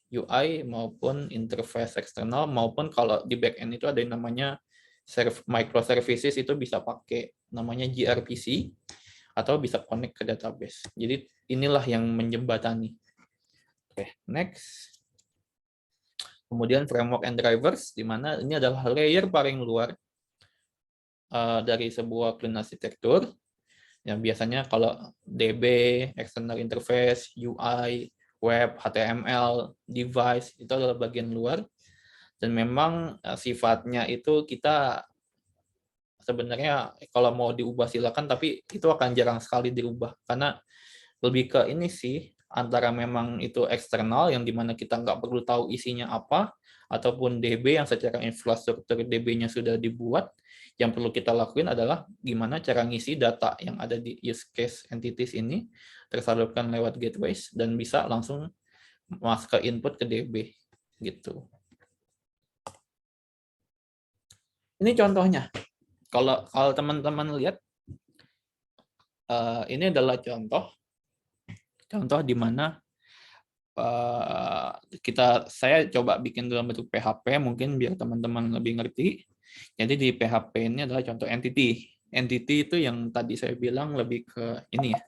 UI maupun interface eksternal, maupun kalau di backend itu ada yang namanya microservices, itu bisa pakai namanya gRPC atau bisa connect ke database. Jadi inilah yang menjembatani. Oke, next. Kemudian framework and drivers, di mana ini adalah layer paling luar dari sebuah clean arsitektur. Yang biasanya kalau DB, external interface, UI, web, HTML, device, itu adalah bagian luar. Dan memang sifatnya itu kita sebenarnya kalau mau diubah silakan, tapi itu akan jarang sekali dirubah. Karena lebih ke ini sih, antara memang itu eksternal yang dimana kita nggak perlu tahu isinya apa, ataupun DB yang secara infrastruktur DB-nya sudah dibuat, yang perlu kita lakuin adalah gimana cara ngisi data yang ada di use case entities ini tersalurkan lewat gateways dan bisa langsung masuk ke input ke DB gitu. Ini contohnya. Kalau teman-teman lihat, ini adalah contoh di mana saya coba bikin dalam bentuk PHP, mungkin biar teman-teman lebih ngerti. Jadi di PHP ini adalah contoh entity. Entity itu yang tadi saya bilang lebih ke ini ya.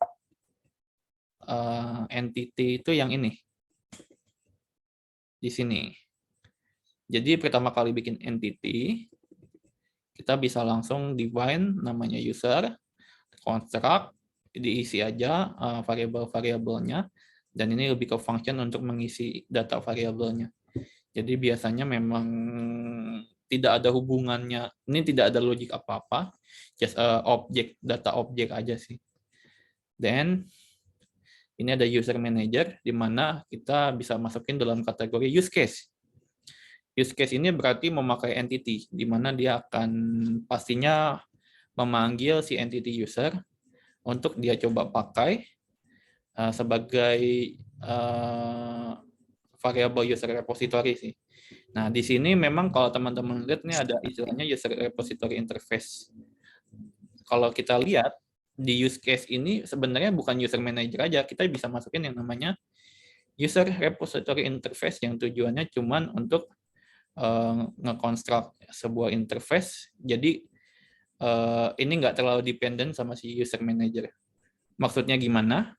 Entity itu yang ini. Di sini. Jadi pertama kali bikin entity, kita bisa langsung define namanya user, construct, diisi aja variabel-variabelnya, dan ini lebih ke function untuk mengisi data variabelnya. Jadi biasanya memang tidak ada hubungannya, ini tidak ada logik apa-apa, just data objek aja sih. Then ini ada user manager, di mana kita bisa masukin dalam kategori use case. Use case ini berarti memakai entity, di mana dia akan pastinya memanggil si entity user untuk dia coba pakai sebagai variable user repository sih. Nah, di sini memang kalau teman-teman lihat ini ada istilahnya user repository interface. Kalau kita lihat di use case ini sebenarnya bukan user manager aja, kita bisa masukin yang namanya user repository interface yang tujuannya cuman untuk nge-construct sebuah interface. Jadi ini nggak terlalu dependent sama si user manager. Maksudnya gimana?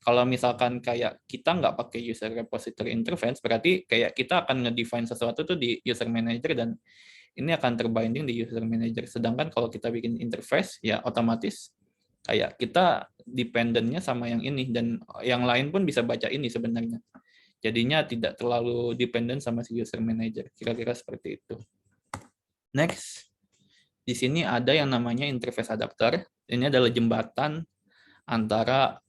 Kalau misalkan kayak kita nggak pakai user repository interface, berarti kayak kita akan nge-define sesuatu tuh di user manager dan ini akan terbinding di user manager. Sedangkan kalau kita bikin interface, ya otomatis kayak kita dependentnya sama yang ini dan yang lain pun bisa baca ini sebenarnya. Jadinya tidak terlalu dependent sama si user manager. Kira-kira seperti itu. Next, di sini ada yang namanya interface adapter. Ini adalah jembatan antara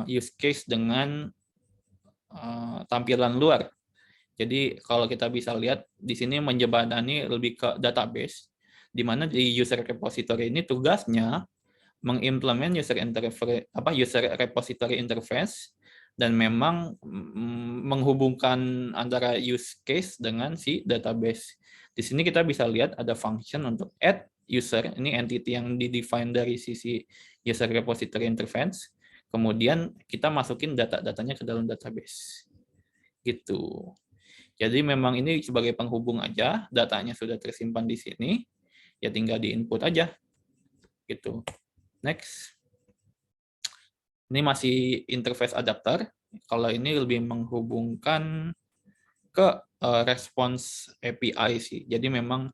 use case dengan tampilan luar. Jadi kalau kita bisa lihat di sini menjembatani lebih ke database, di mana di user repository ini tugasnya mengimplement user repository interface dan memang menghubungkan antara use case dengan si database. Di sini kita bisa lihat ada function untuk add user, ini entity yang di-define dari sisi user repository interface, kemudian kita masukin data-datanya ke dalam database. Gitu. Jadi memang ini sebagai penghubung aja, datanya sudah tersimpan di sini, ya tinggal di-input aja. Gitu. Next. Ini masih interface adapter. Kalau ini lebih menghubungkan ke response API sih. Jadi memang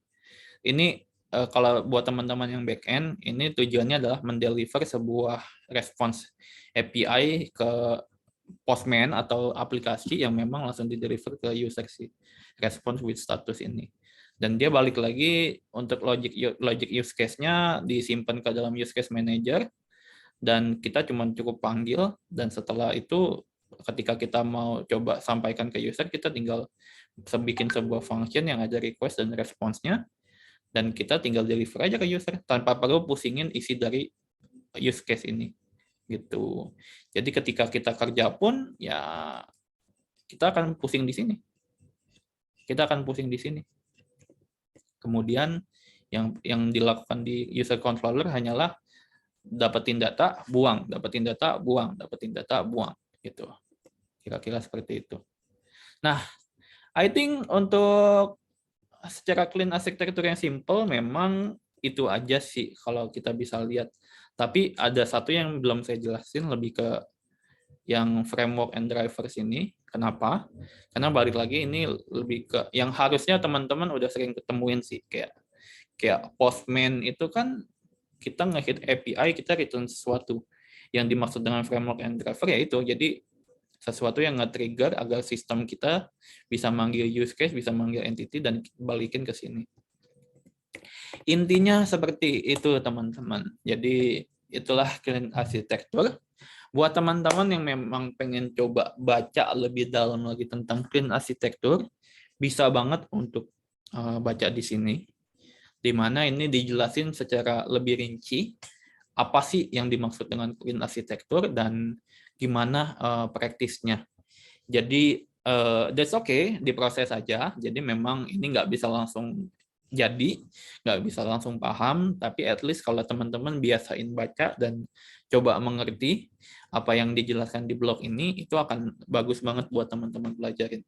ini kalau buat teman-teman yang back-end, ini tujuannya adalah mendeliver sebuah response API ke Postman atau aplikasi yang memang langsung di-deliver ke user sih. Response with status ini. Dan dia balik lagi untuk logic use case-nya disimpan ke dalam use case manager, dan kita cuma cukup panggil, dan setelah itu ketika kita mau coba sampaikan ke user, kita tinggal bikin sebuah function yang ada request dan response-nya, dan kita tinggal deliver aja ke user tanpa perlu pusingin isi dari use case ini gitu. Jadi ketika kita kerja pun ya kita akan pusing di sini. Kemudian yang dilakukan di user controller hanyalah dapetin data, buang gitu. Kira-kira seperti itu. Nah, I think untuk secara clean arsitektur yang simple memang itu aja sih kalau kita bisa lihat. Tapi ada satu yang belum saya jelasin, lebih ke yang framework and drivers ini. Kenapa? Karena balik lagi ini lebih ke yang harusnya teman-teman udah sering ketemuin sih, kayak Postman itu kan kita nge-hit API, kita return sesuatu. Yang dimaksud dengan framework and driver ya itu. Jadi sesuatu yang nge-trigger agar sistem kita bisa manggil use case, bisa manggil entity, dan balikin ke sini. Intinya seperti itu, teman-teman. Jadi itulah clean arsitektur. Buat teman-teman yang memang pengen coba baca lebih dalam lagi tentang clean arsitektur, bisa banget untuk baca di sini. Di mana ini dijelasin secara lebih rinci apa sih yang dimaksud dengan clean arsitektur dan gimana praktisnya. Jadi that's okay, diproses saja. Jadi memang ini nggak bisa langsung jadi, nggak bisa langsung paham, tapi at least kalau teman-teman biasain baca dan coba mengerti apa yang dijelaskan di blog ini, itu akan bagus banget buat teman-teman pelajarin.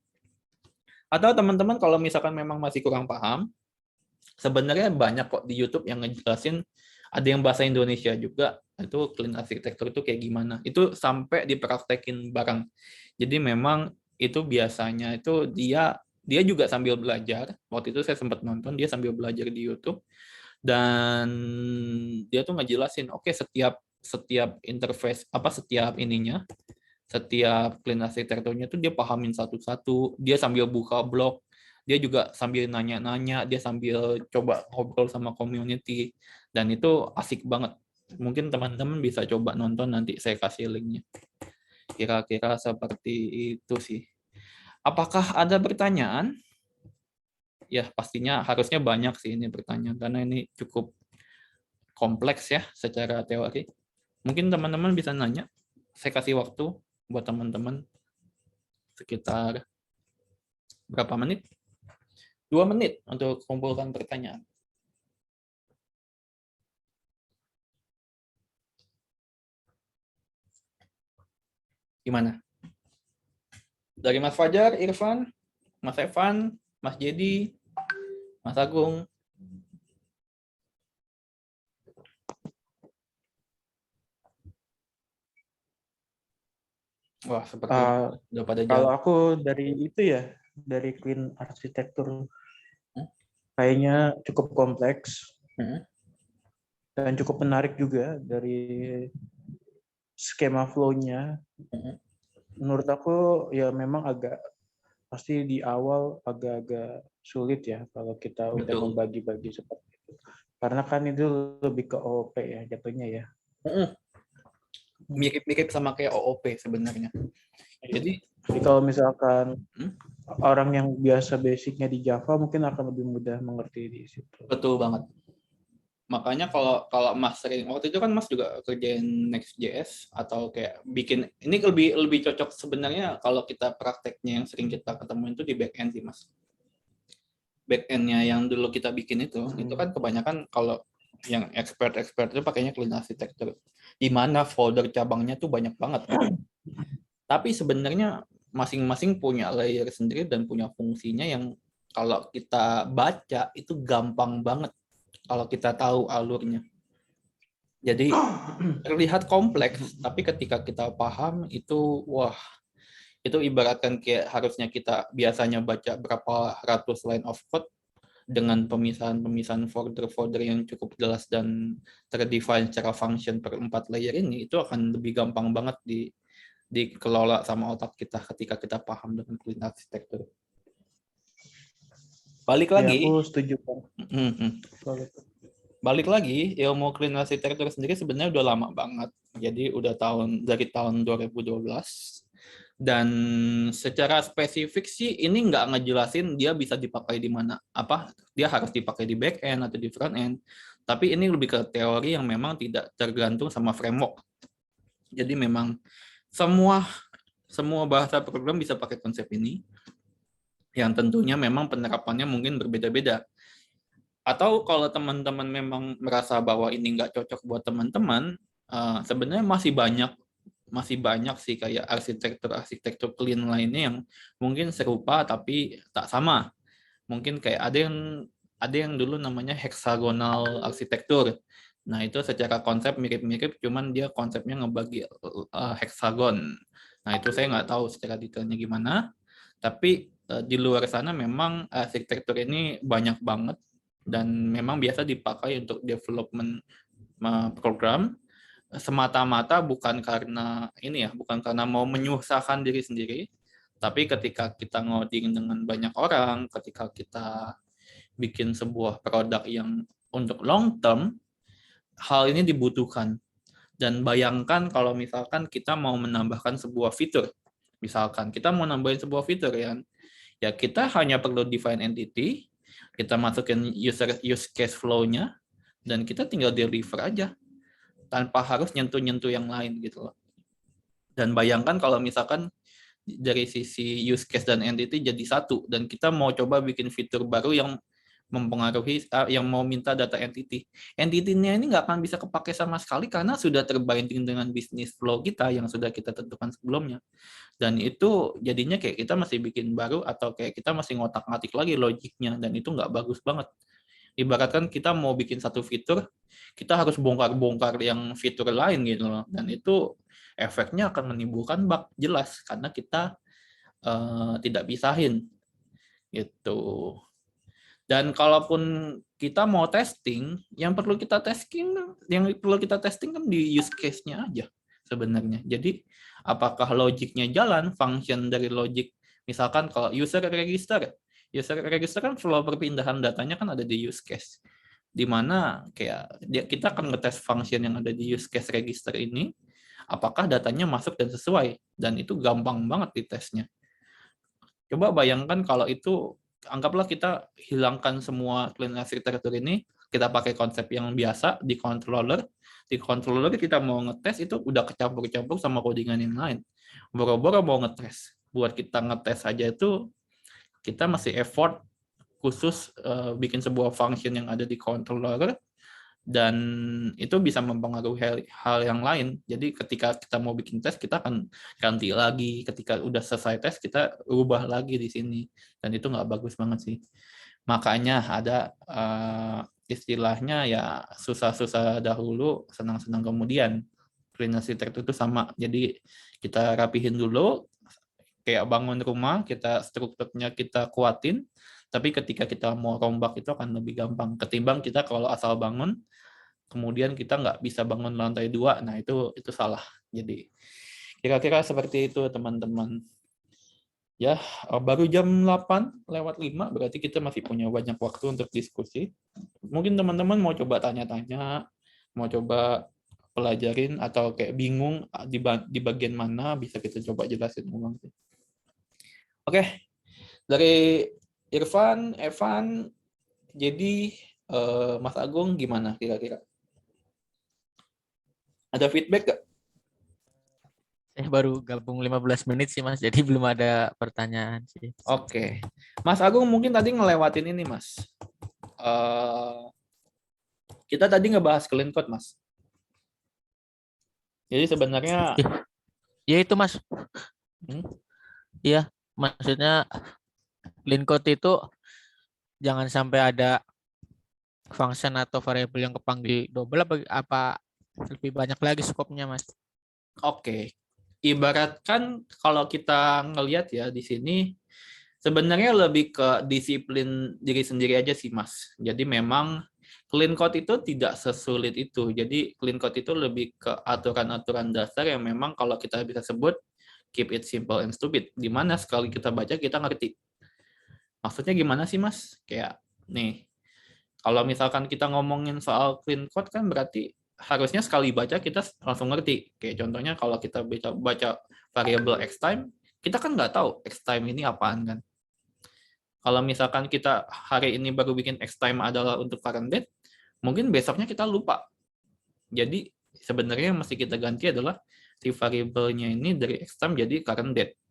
Atau teman-teman kalau misalkan memang masih kurang paham, sebenarnya banyak kok di YouTube yang ngejelasin, ada yang bahasa Indonesia juga, itu clean arsitektur itu kayak gimana. Itu sampai dipraktekin bareng. Jadi memang itu biasanya itu dia juga sambil belajar. Waktu itu saya sempat nonton, dia sambil belajar di YouTube. Dan dia tuh ngejelasin, oke, setiap interface, setiap ininya, setiap clean arsitekturnya tuh dia pahamin satu-satu. Dia sambil buka blog, dia juga sambil nanya-nanya, dia sambil coba ngobrol sama community, dan itu asik banget. Mungkin teman-teman bisa coba nonton, nanti saya kasih linknya. Kira-kira seperti itu sih. Apakah ada pertanyaan? Ya, pastinya harusnya banyak sih ini pertanyaan, karena ini cukup kompleks ya secara teori. Mungkin teman-teman bisa nanya, saya kasih waktu buat teman-teman sekitar berapa menit? 2 menit untuk kumpulkan pertanyaan. Gimana? Dari Mas Fajar, Irfan, Mas Evan, Mas Jedi, Mas Agung. Wah, seperti udah pada kalau jawab. aku dari itu ya, dari clean arsitektur kayaknya cukup kompleks dan cukup menarik juga dari skema flow-nya. Menurut aku ya memang pasti di awal agak-agak sulit ya kalau kita udah membagi-bagi seperti itu. Karena kan itu lebih ke OOP ya jatuhnya ya. Mirip-mirip sama kayak OOP sebenarnya. Jadi kalau misalkan orang yang biasa basicnya di Java mungkin akan lebih mudah mengerti di situ. Betul banget. Makanya kalau Mas sering, waktu itu kan Mas juga kerjain Next.js atau kayak bikin, ini lebih cocok sebenarnya kalau kita prakteknya yang sering kita ketemu itu di back-end sih Mas. Back-end-nya yang dulu kita bikin itu kan kebanyakan kalau yang expert itu pakainya clean architecture, di mana folder cabangnya tuh banyak banget. Tapi sebenarnya masing-masing punya layer sendiri dan punya fungsinya yang kalau kita baca itu gampang banget kalau kita tahu alurnya. Jadi terlihat kompleks, tapi ketika kita paham itu, wah, itu ibaratkan kayak harusnya kita biasanya baca berapa ratus line of code dengan pemisahan folder yang cukup jelas dan terdefine secara function per 4 layer ini, itu akan lebih gampang banget dikelola sama otak kita ketika kita paham dengan clean architecture. Balik lagi. Ya, aku setuju Bang. Balik lagi, ilmu clean architecture sendiri sebenarnya udah lama banget. Jadi udah dari tahun 2012. Dan secara spesifik sih ini nggak ngejelasin dia bisa dipakai di mana, dia harus dipakai di back end atau di front end. Tapi ini lebih ke teori yang memang tidak tergantung sama framework. Jadi memang semua bahasa program bisa pakai konsep ini. Yang tentunya memang penerapannya mungkin berbeda-beda. Atau kalau teman-teman memang merasa bahwa ini nggak cocok buat teman-teman, sebenarnya masih banyak masih banyak sih kayak arsitektur clean lainnya yang mungkin serupa tapi tak sama. Mungkin kayak ada yang dulu namanya hexagonal arsitektur. Nah, itu secara konsep mirip-mirip, cuman dia konsepnya ngebagi hexagon. Nah, itu saya nggak tahu secara detailnya gimana. Tapi di luar sana memang arsitektur ini banyak banget dan memang biasa dipakai untuk development program semata-mata bukan karena bukan karena mau menyusahkan diri sendiri, tapi ketika kita ngoding dengan banyak orang, ketika kita bikin sebuah produk yang untuk long term, hal ini dibutuhkan. Dan bayangkan kalau misalkan kita mau menambahkan sebuah fitur, misalkan kita mau nambahin sebuah fitur ya kita hanya perlu define entity, kita masukin use case flow-nya, dan kita tinggal deliver aja tanpa harus nyentuh-nyentuh yang lain gitu loh. Dan bayangkan kalau misalkan dari sisi use case dan entity jadi satu, dan kita mau coba bikin fitur baru yang mempengaruhi, yang mau minta data entity. Entity-nya ini nggak akan bisa kepake sama sekali karena sudah terbinding dengan bisnis flow kita yang sudah kita tentukan sebelumnya. Dan itu jadinya kayak kita masih bikin baru atau kayak kita masih ngotak-ngatik lagi logiknya, dan itu nggak bagus banget. Ibaratkan kita mau bikin satu fitur, kita harus bongkar-bongkar yang fitur lain gitu loh. Dan itu efeknya akan menimbulkan bug jelas karena kita tidak pisahin gitu. Dan kalaupun kita mau testing, yang perlu kita testing kan di use case-nya aja sebenarnya. Jadi apakah logiknya jalan, function dari logic, misalkan kalau user register kan flow perpindahan datanya kan ada di use case, di mana kayak kita akan ngetes function yang ada di use case register ini, apakah datanya masuk dan sesuai, dan itu gampang banget ditesnya. Coba bayangkan kalau itu, anggaplah kita hilangkan semua clean architecture ini, kita pakai konsep yang biasa di controller kita mau ngetes itu udah kecampur-campur sama codingan yang lain. Boro-boro mau ngetes, buat kita ngetes aja itu kita masih effort khusus bikin sebuah function yang ada di controller, dan itu bisa mempengaruhi hal yang lain. Jadi ketika kita mau bikin tes, kita akan ganti lagi. Ketika udah selesai tes, kita ubah lagi di sini. Dan itu nggak bagus banget sih. Makanya ada istilahnya ya susah-susah dahulu, senang-senang kemudian. Clean architecture itu sama. Jadi kita rapihin dulu, kayak bangun rumah, strukturnya kita kuatin, tapi ketika kita mau rombak itu akan lebih gampang ketimbang kita kalau asal bangun kemudian kita nggak bisa bangun lantai 2. Nah itu salah. Jadi kira-kira seperti itu teman-teman. Ya, baru jam 8:05, berarti kita masih punya banyak waktu untuk diskusi. Mungkin teman-teman mau coba tanya-tanya, mau coba pelajarin, atau kayak bingung di bagian mana, bisa kita coba jelasin ulang. Oke, dari Irfan, Evan, jadi Mas Agung gimana kira-kira? Ada feedback nggak? Saya baru gabung 15 menit sih Mas, jadi belum ada pertanyaan sih. Oke. Mas Agung mungkin tadi ngelewatin ini Mas. Kita tadi ngebahas clean code Mas. Jadi sebenarnya... Ya itu Mas. Iya, maksudnya clean code itu jangan sampai ada function atau variabel yang kepanggil double, apa lebih banyak lagi skopnya Mas. Oke. Ibaratkan kalau kita ngelihat ya di sini, sebenarnya lebih ke disiplin diri sendiri aja sih Mas. Jadi memang clean code itu tidak sesulit itu. Jadi clean code itu lebih ke aturan-aturan dasar yang memang kalau kita bisa sebut keep it simple and stupid. Dimana sekali kita baca kita ngerti. Maksudnya gimana sih Mas? Kayak nih, kalau misalkan kita ngomongin soal clean code kan berarti harusnya sekali baca kita langsung ngerti. Kayak contohnya kalau kita baca variable x time, kita kan nggak tahu x time ini apaan kan. Kalau misalkan kita hari ini baru bikin x time adalah untuk current date, mungkin besoknya kita lupa. Jadi sebenarnya yang mesti kita ganti adalah si variabelnya ini dari x time jadi current date.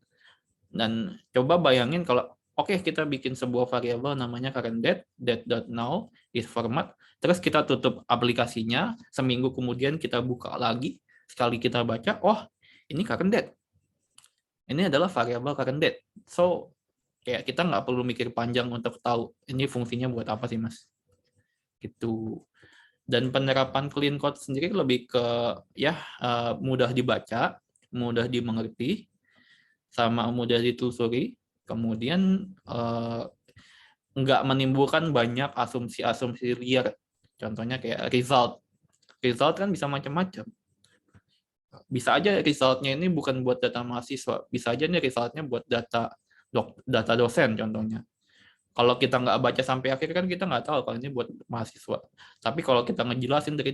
Dan coba bayangin kalau kita bikin sebuah variabel namanya current date, date.now is format, terus kita tutup aplikasinya, seminggu kemudian kita buka lagi, sekali kita baca, ini current date. Ini adalah variabel current date. So, kayak kita nggak perlu mikir panjang untuk tahu ini fungsinya buat apa sih, Mas. Gitu. Dan penerapan clean code sendiri lebih ke mudah dibaca, mudah dimengerti, sama mudah ditelusuri, kemudian nggak menimbulkan banyak asumsi-asumsi liar. Contohnya kayak result. Result kan bisa macam-macam. Bisa aja resultnya ini bukan buat data mahasiswa, bisa aja nih resultnya buat data dosen contohnya. Kalau kita nggak baca sampai akhir kan kita nggak tahu kalau ini buat mahasiswa. Tapi kalau kita ngejelasin dari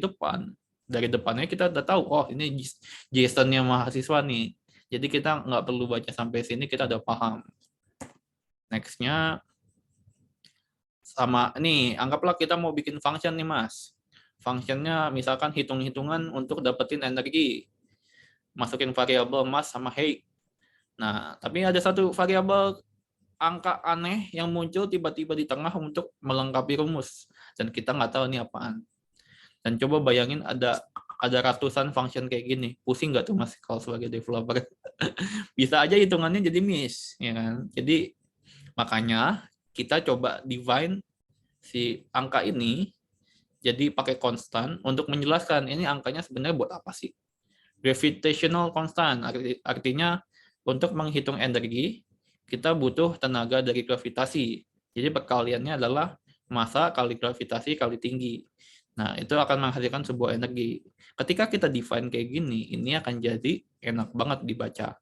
depannya kita udah tahu, oh ini JSON-nya mahasiswa nih. Jadi kita nggak perlu baca sampai sini, kita udah paham. Next-nya, sama nih, anggaplah kita mau bikin function nih, Mas. Functionnya misalkan hitung-hitungan untuk dapetin energi. Masukin variabel mass sama height. Nah, tapi ada satu variabel angka aneh yang muncul tiba-tiba di tengah untuk melengkapi rumus. Dan kita nggak tahu ini apaan. Dan coba bayangin ada ratusan function kayak gini. Pusing nggak tuh Mas kalau sebagai developer? Bisa aja hitungannya jadi miss. Ya kan? Jadi makanya kita coba define si angka ini jadi pakai konstan untuk menjelaskan ini angkanya sebenarnya buat apa sih. Gravitational constant artinya untuk menghitung energi kita butuh tenaga dari gravitasi. Jadi perkaliannya adalah massa kali gravitasi kali tinggi. Nah, itu akan menghasilkan sebuah energi. Ketika kita define kayak gini, ini akan jadi enak banget dibaca.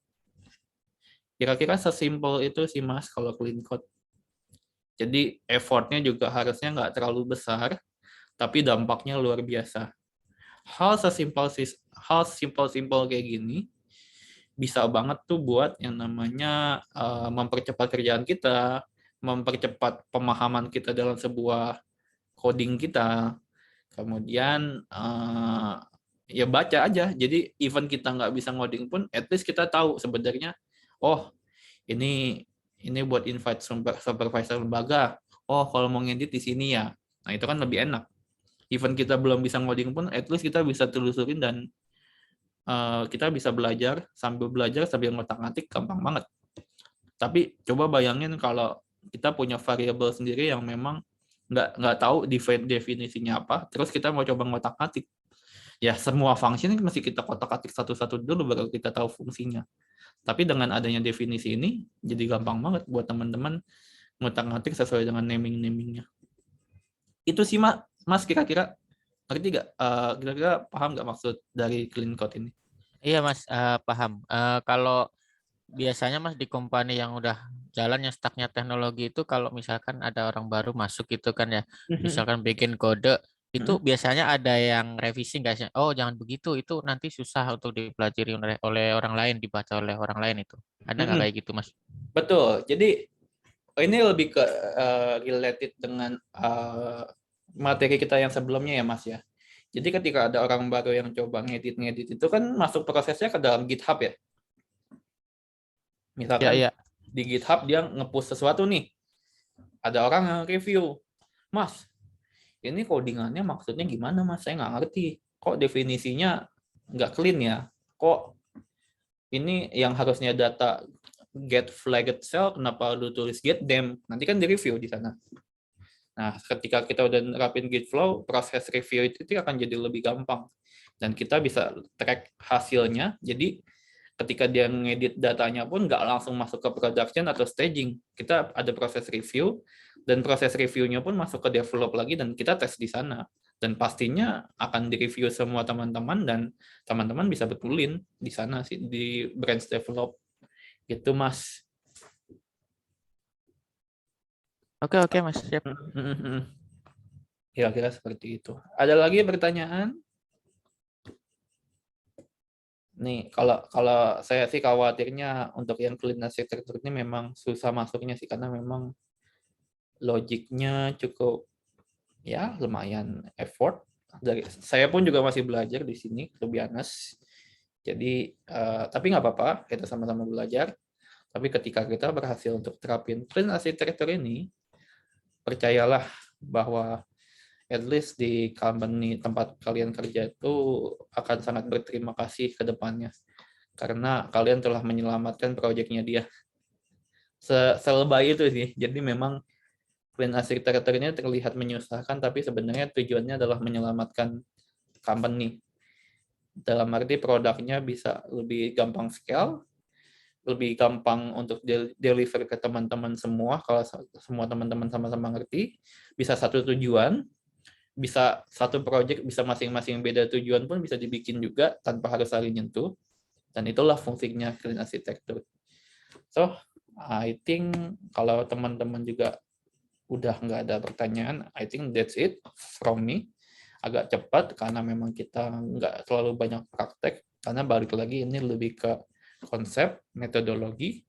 Kira-kira sesimpel itu sih Mas kalau clean code. Jadi effortnya juga harusnya nggak terlalu besar, tapi dampaknya luar biasa. Hal simpel kayak gini bisa banget tuh buat yang namanya mempercepat kerjaan kita, mempercepat pemahaman kita dalam sebuah coding kita. Kemudian ya baca aja. Jadi even kita nggak bisa ngoding pun, at least kita tahu sebenarnya, oh ini buat invite supervisor lembaga. Oh kalau mau ngedit di sini ya. Nah itu kan lebih enak. Even kita belum bisa ngoding pun, at least kita bisa telusurin dan kita bisa belajar sambil ngotak-ngatik gampang banget. Tapi coba bayangin kalau kita punya variabel sendiri yang memang nggak tahu definisinya apa, terus kita mau coba ngotak-ngatik. Ya semua function mesti kita kotak-atik satu-satu dulu baru kita tahu fungsinya. Tapi dengan adanya definisi ini jadi gampang banget buat teman-teman ngotak-ngatik sesuai dengan naming-namingnya. Itu sih Mas kira-kira. Ngerti nggak? Kira-kira paham nggak maksud dari clean code ini? Iya Mas, paham. Kalau biasanya Mas di company yang udah jalan yang stucknya teknologi itu kalau misalkan ada orang baru masuk gitu kan ya, misalkan bikin kode itu biasanya ada yang revisi nggak sih? Oh jangan begitu, itu nanti susah untuk dipelajari oleh orang lain, dibaca oleh orang lain itu. Ada nggak kayak gitu Mas? Betul. Jadi ini lebih ke related dengan materi kita yang sebelumnya ya Mas ya. Jadi ketika ada orang baru yang coba ngedit itu kan masuk prosesnya ke dalam GitHub ya. Misalkan di GitHub dia nge-push sesuatu nih. Ada orang yang review. Mas, ini codingannya maksudnya gimana Mas? Saya nggak ngerti. Kok definisinya nggak clean ya? Kok ini yang harusnya data get flagged cell, kenapa lu tulis get them? Nanti kan di-review di sana. Nah, ketika kita udah nerapin Git flow, proses review itu akan jadi lebih gampang. Dan kita bisa track hasilnya, jadi ketika dia ngedit datanya pun nggak langsung masuk ke production atau staging. Kita ada proses review, dan proses reviewnya pun masuk ke develop lagi, dan kita tes di sana. Dan pastinya akan di-review semua teman-teman, dan teman-teman bisa betulin di sana sih, di branch develop. Gitu, Mas. Oke Mas, siap. Kira-kira seperti itu. Ada lagi pertanyaan? Nih, kalau saya sih khawatirnya untuk yang clean architecture ini memang susah masuknya sih, karena memang logiknya cukup ya lumayan effort. Saya pun juga masih belajar di sini, to be honest. Jadi, tapi nggak apa-apa, kita sama-sama belajar. Tapi ketika kita berhasil untuk terapin clean architecture ini, percayalah bahwa at least di company tempat kalian kerja itu akan sangat berterima kasih ke depannya. karena kalian telah menyelamatkan proyeknya dia. Selebay itu sih. Jadi memang clean architecture-nya terlihat menyusahkan, tapi sebenarnya tujuannya adalah menyelamatkan company. Dalam arti produknya bisa lebih gampang scale, lebih gampang untuk deliver ke teman-teman semua, kalau semua teman-teman sama-sama ngerti, bisa satu tujuan, bisa satu project, bisa masing-masing beda tujuan pun bisa dibikin juga tanpa harus saling nyentuh, dan itulah fungsinya clean architecture. So, I think kalau teman-teman juga udah nggak ada pertanyaan, I think that's it from me. Agak cepat karena memang kita nggak terlalu banyak praktek, karena balik lagi ini lebih ke konsep, metodologi,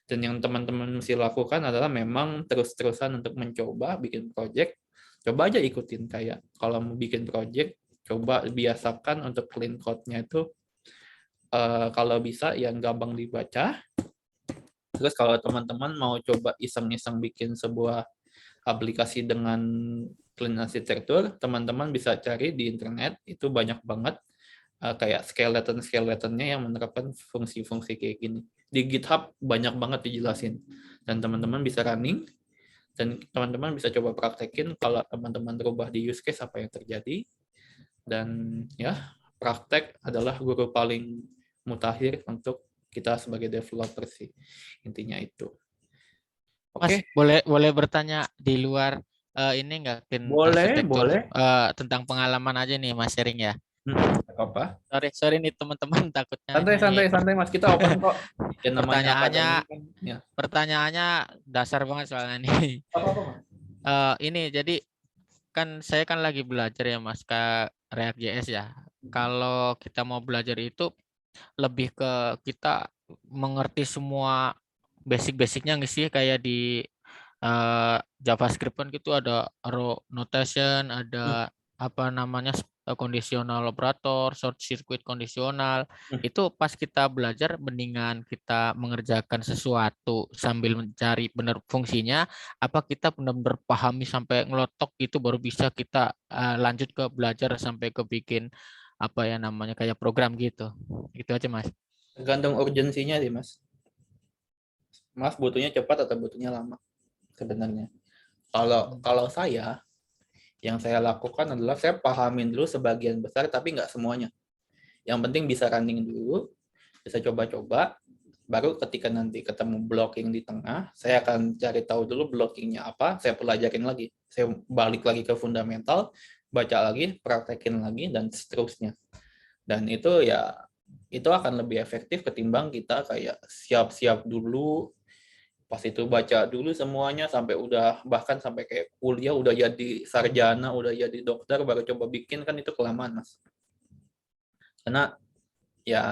dan yang teman-teman mesti lakukan adalah memang terus-terusan untuk mencoba bikin project. Coba aja ikutin, kayak kalau mau bikin project, coba biasakan untuk clean code-nya itu kalau bisa yang gampang dibaca. Terus kalau teman-teman mau coba iseng-iseng bikin sebuah aplikasi dengan clean architecture, teman-teman bisa cari di internet, itu banyak banget kayak skeleton-skeletonnya yang menerapkan fungsi-fungsi kayak gini. Di GitHub banyak banget dijelasin, dan teman-teman bisa running, dan teman-teman bisa coba praktekin kalau teman-teman berubah di use case apa yang terjadi. Dan ya, praktek adalah guru paling mutakhir untuk kita sebagai developer sih, intinya itu. Mas, boleh bertanya di luar ini nggak, Boleh. tentang pengalaman aja nih Mas, sharing ya. Apa? Sorry nih teman-teman, takutnya Santai Mas, kita open kok. Pertanyaannya dasar banget soalnya nih. Ini jadi kan saya kan lagi belajar ya Mas ke React.js ya. Kalau kita mau belajar itu lebih ke kita mengerti semua basic-basicnya nggak sih, kayak di JavaScript kan gitu ada row notation, ada apa namanya conditional operator, short circuit conditional. Itu pas kita belajar mendingan kita mengerjakan sesuatu sambil mencari benar fungsinya, apa kita benar-benar pahami sampai ngelotok gitu baru bisa kita lanjut ke belajar sampai ke bikin apa ya namanya kayak program gitu. Gitu aja Mas. Tergantung urgensinya sih Mas. Mas butuhnya cepat atau butuhnya lama sebenarnya. Kalau saya, yang saya lakukan adalah saya pahamin dulu sebagian besar, tapi nggak semuanya. Yang penting bisa running dulu, bisa coba-coba, baru ketika nanti ketemu blocking di tengah, saya akan cari tahu dulu blockingnya apa, saya pelajarin lagi. Saya balik lagi ke fundamental, baca lagi, praktekin lagi, dan seterusnya. Dan itu ya, itu akan lebih efektif ketimbang kita kayak siap-siap dulu, pas itu baca dulu semuanya sampai udah, bahkan sampai kayak kuliah udah jadi sarjana, udah jadi dokter, baru coba bikin, kan itu kelamaan Mas. Karena ya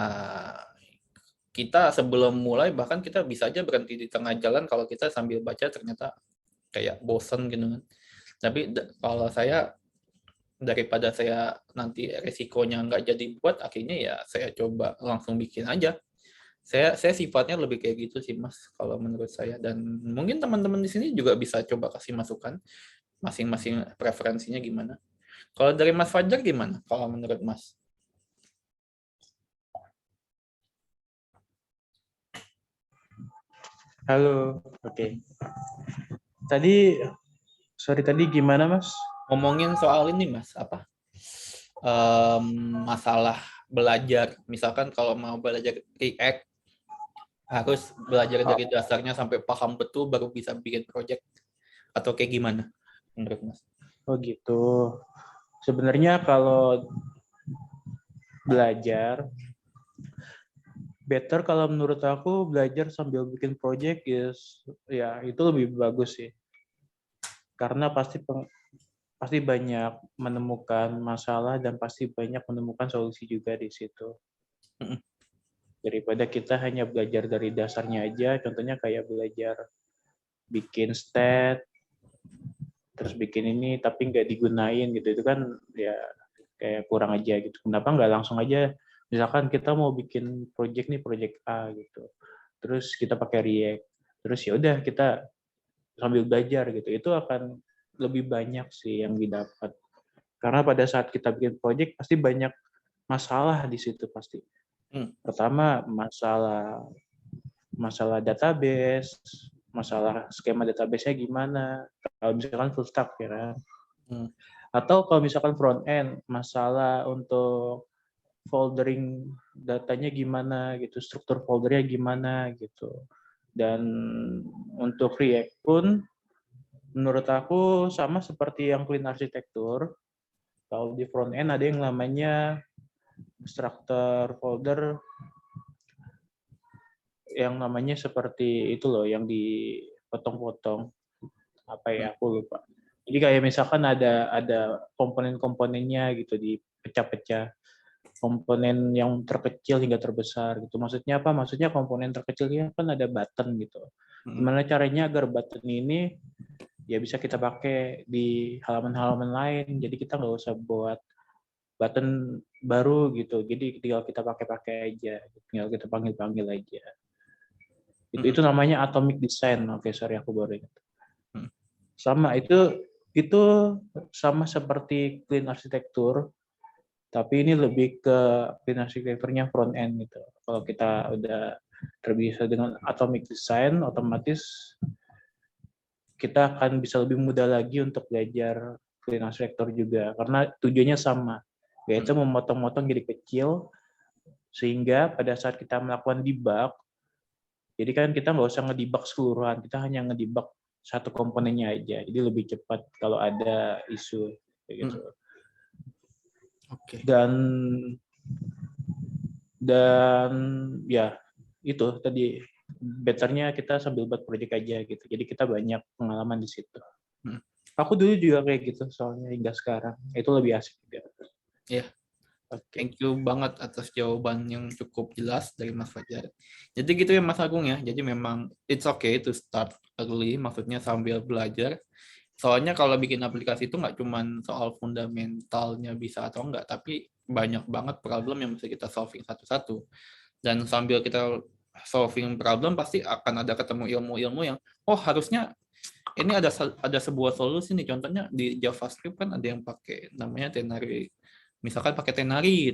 kita sebelum mulai bahkan kita bisa aja berhenti di tengah jalan kalau kita sambil baca ternyata kayak bosen gitu kan. Tapi kalau saya, daripada saya nanti resikonya nggak jadi buat, akhirnya ya saya coba langsung bikin aja. Saya sifatnya lebih kayak gitu sih Mas, kalau menurut saya. Dan mungkin teman-teman di sini juga bisa coba kasih masukan masing-masing preferensinya gimana. Kalau dari Mas Fajar gimana kalau menurut Mas? Halo, oke. Tadi gimana Mas? Ngomongin soal ini Mas, apa? Masalah belajar. Misalkan kalau mau belajar React, harus belajar dari dasarnya sampai paham betul baru bisa bikin project, atau kayak gimana menurut Mas? Oh gitu. Sebenarnya kalau belajar, better kalau menurut aku belajar sambil bikin project ya itu lebih bagus sih. Karena pasti banyak menemukan masalah dan pasti banyak menemukan solusi juga di situ. Daripada kita hanya belajar dari dasarnya aja, contohnya kayak belajar bikin stat, terus bikin ini tapi nggak digunain gitu, itu kan ya kayak kurang aja gitu. Kenapa nggak langsung aja, misalkan kita mau bikin project nih, project A gitu, terus kita pakai React, terus ya udah kita sambil belajar gitu, itu akan lebih banyak sih yang didapat. Karena pada saat kita bikin project pasti banyak masalah di situ pasti. Pertama, masalah database, masalah skema database-nya gimana, kalau misalkan full stack ya kan. Atau kalau misalkan front end, masalah untuk foldering datanya gimana gitu, struktur foldernya gimana gitu. Dan untuk React pun menurut aku sama seperti yang clean arsitektur. Kalau di front end ada yang namanya struktur folder yang namanya seperti itu loh, yang dipotong-potong. Apa ya, aku lupa. Jadi kayak misalkan ada komponen-komponennya gitu, dipecah-pecah. Komponen yang terkecil hingga terbesar gitu. Maksudnya apa? Maksudnya komponen terkecilnya kan ada button gitu. Gimana caranya agar button ini ya bisa kita pakai di halaman-halaman lain. Jadi kita nggak usah buat button baru gitu. Jadi tinggal kita pakai aja. Tinggal kita panggil-panggil aja. Itu namanya atomic design. Oke, sorry aku baru ingat. Sama itu sama seperti clean arsitektur. Tapi ini lebih ke clean arsitekturnya front end gitu. Kalau kita udah terbiasa dengan atomic design, otomatis kita akan bisa lebih mudah lagi untuk belajar clean arsitektur juga. Karena tujuannya sama, yaitu memotong-motong jadi kecil, sehingga pada saat kita melakukan debug, jadi kan kita nggak usah ngedebug keseluruhan, kita hanya ngedebug satu komponennya aja. Jadi lebih cepat kalau ada isu kayak gitu. Oke. Dan ya itu tadi betternya kita sambil buat proyek aja gitu. Jadi kita banyak pengalaman di situ. Aku dulu juga kayak gitu soalnya hingga sekarang. Itu lebih asik juga. Ya. Thank you banget atas jawaban yang cukup jelas dari Mas Fajar. Jadi gitu ya Mas Agung ya. Jadi memang it's okay to start early, maksudnya sambil belajar. Soalnya kalau bikin aplikasi itu nggak cuma soal fundamentalnya bisa atau enggak, tapi banyak banget problem yang bisa kita solving satu-satu. Dan sambil kita solving problem, pasti akan ada ketemu ilmu-ilmu yang, oh harusnya ini ada sebuah solusi nih. Contohnya di JavaScript kan ada yang pakai namanya ternary. Misalkan pakai ternary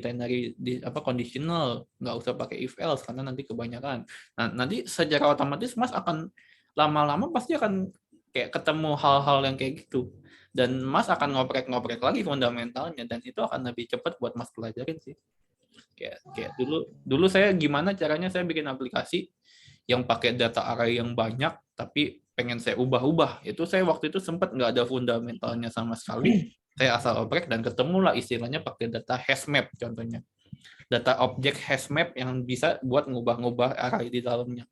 di conditional, nggak usah pakai if else karena nanti kebanyakan. Nah, nanti secara otomatis Mas akan lama-lama pasti akan kayak ketemu hal-hal yang kayak gitu. Dan Mas akan ngoprek-ngoprek lagi fundamentalnya, dan itu akan lebih cepat buat Mas pelajarin sih. Kayak dulu saya gimana caranya saya bikin aplikasi yang pakai data array yang banyak, tapi pengen saya ubah-ubah. Itu saya waktu itu sempat nggak ada fundamentalnya sama sekali. Saya asal oprek dan ketemulah istilahnya pakai data hashmap contohnya. Data objek hashmap yang bisa buat ngubah-ngubah array di dalamnya.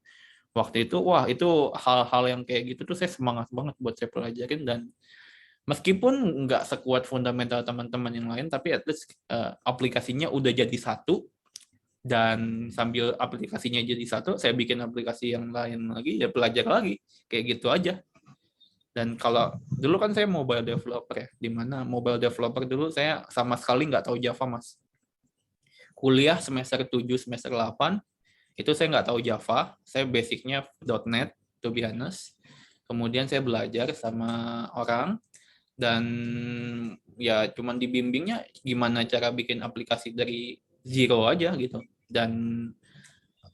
Waktu itu, wah itu hal-hal yang kayak gitu tuh saya semangat banget buat saya pelajarin, dan meskipun nggak sekuat fundamental teman-teman yang lain, tapi at least aplikasinya udah jadi satu, dan sambil aplikasinya jadi satu, saya bikin aplikasi yang lain lagi, ya belajar lagi, kayak gitu aja. Dan kalau dulu kan saya mobile developer ya, dimana mobile developer dulu saya sama sekali nggak tahu Java, Mas. Kuliah semester 7, semester 8, itu saya nggak tahu Java, saya basicnya .NET, to be honest. Kemudian saya belajar sama orang, dan ya cuman dibimbingnya gimana cara bikin aplikasi dari zero aja gitu. Dan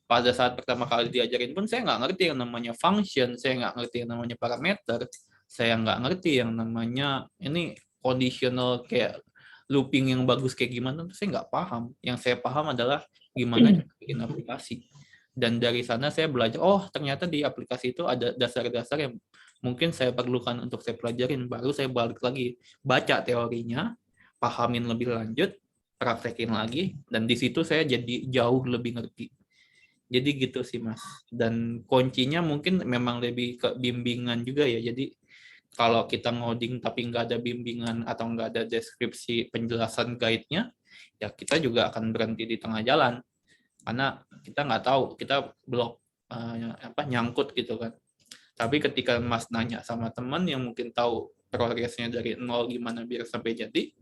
pada saat pertama kali diajarin pun saya nggak ngerti yang namanya function, saya nggak ngerti yang namanya parameter, saya nggak ngerti yang namanya ini conditional kayak looping yang bagus kayak gimana, saya nggak paham. Yang saya paham adalah gimana cara bikin aplikasi. Dan dari sana saya belajar, oh ternyata di aplikasi itu ada dasar-dasar yang mungkin saya perlukan untuk saya pelajarin. Baru saya balik lagi, baca teorinya, pahamin lebih lanjut, praktekin lagi, dan di situ saya jadi jauh lebih ngerti. Jadi gitu sih Mas. Dan kuncinya mungkin memang lebih ke bimbingan juga ya. Jadi kalau kita ngoding tapi nggak ada bimbingan atau nggak ada deskripsi penjelasan guide-nya, ya kita juga akan berhenti di tengah jalan. Karena kita nggak tahu, kita belum nyangkut gitu kan. Tapi ketika Mas nanya sama teman yang mungkin tahu progresnya dari nol gimana biar sampai jadi,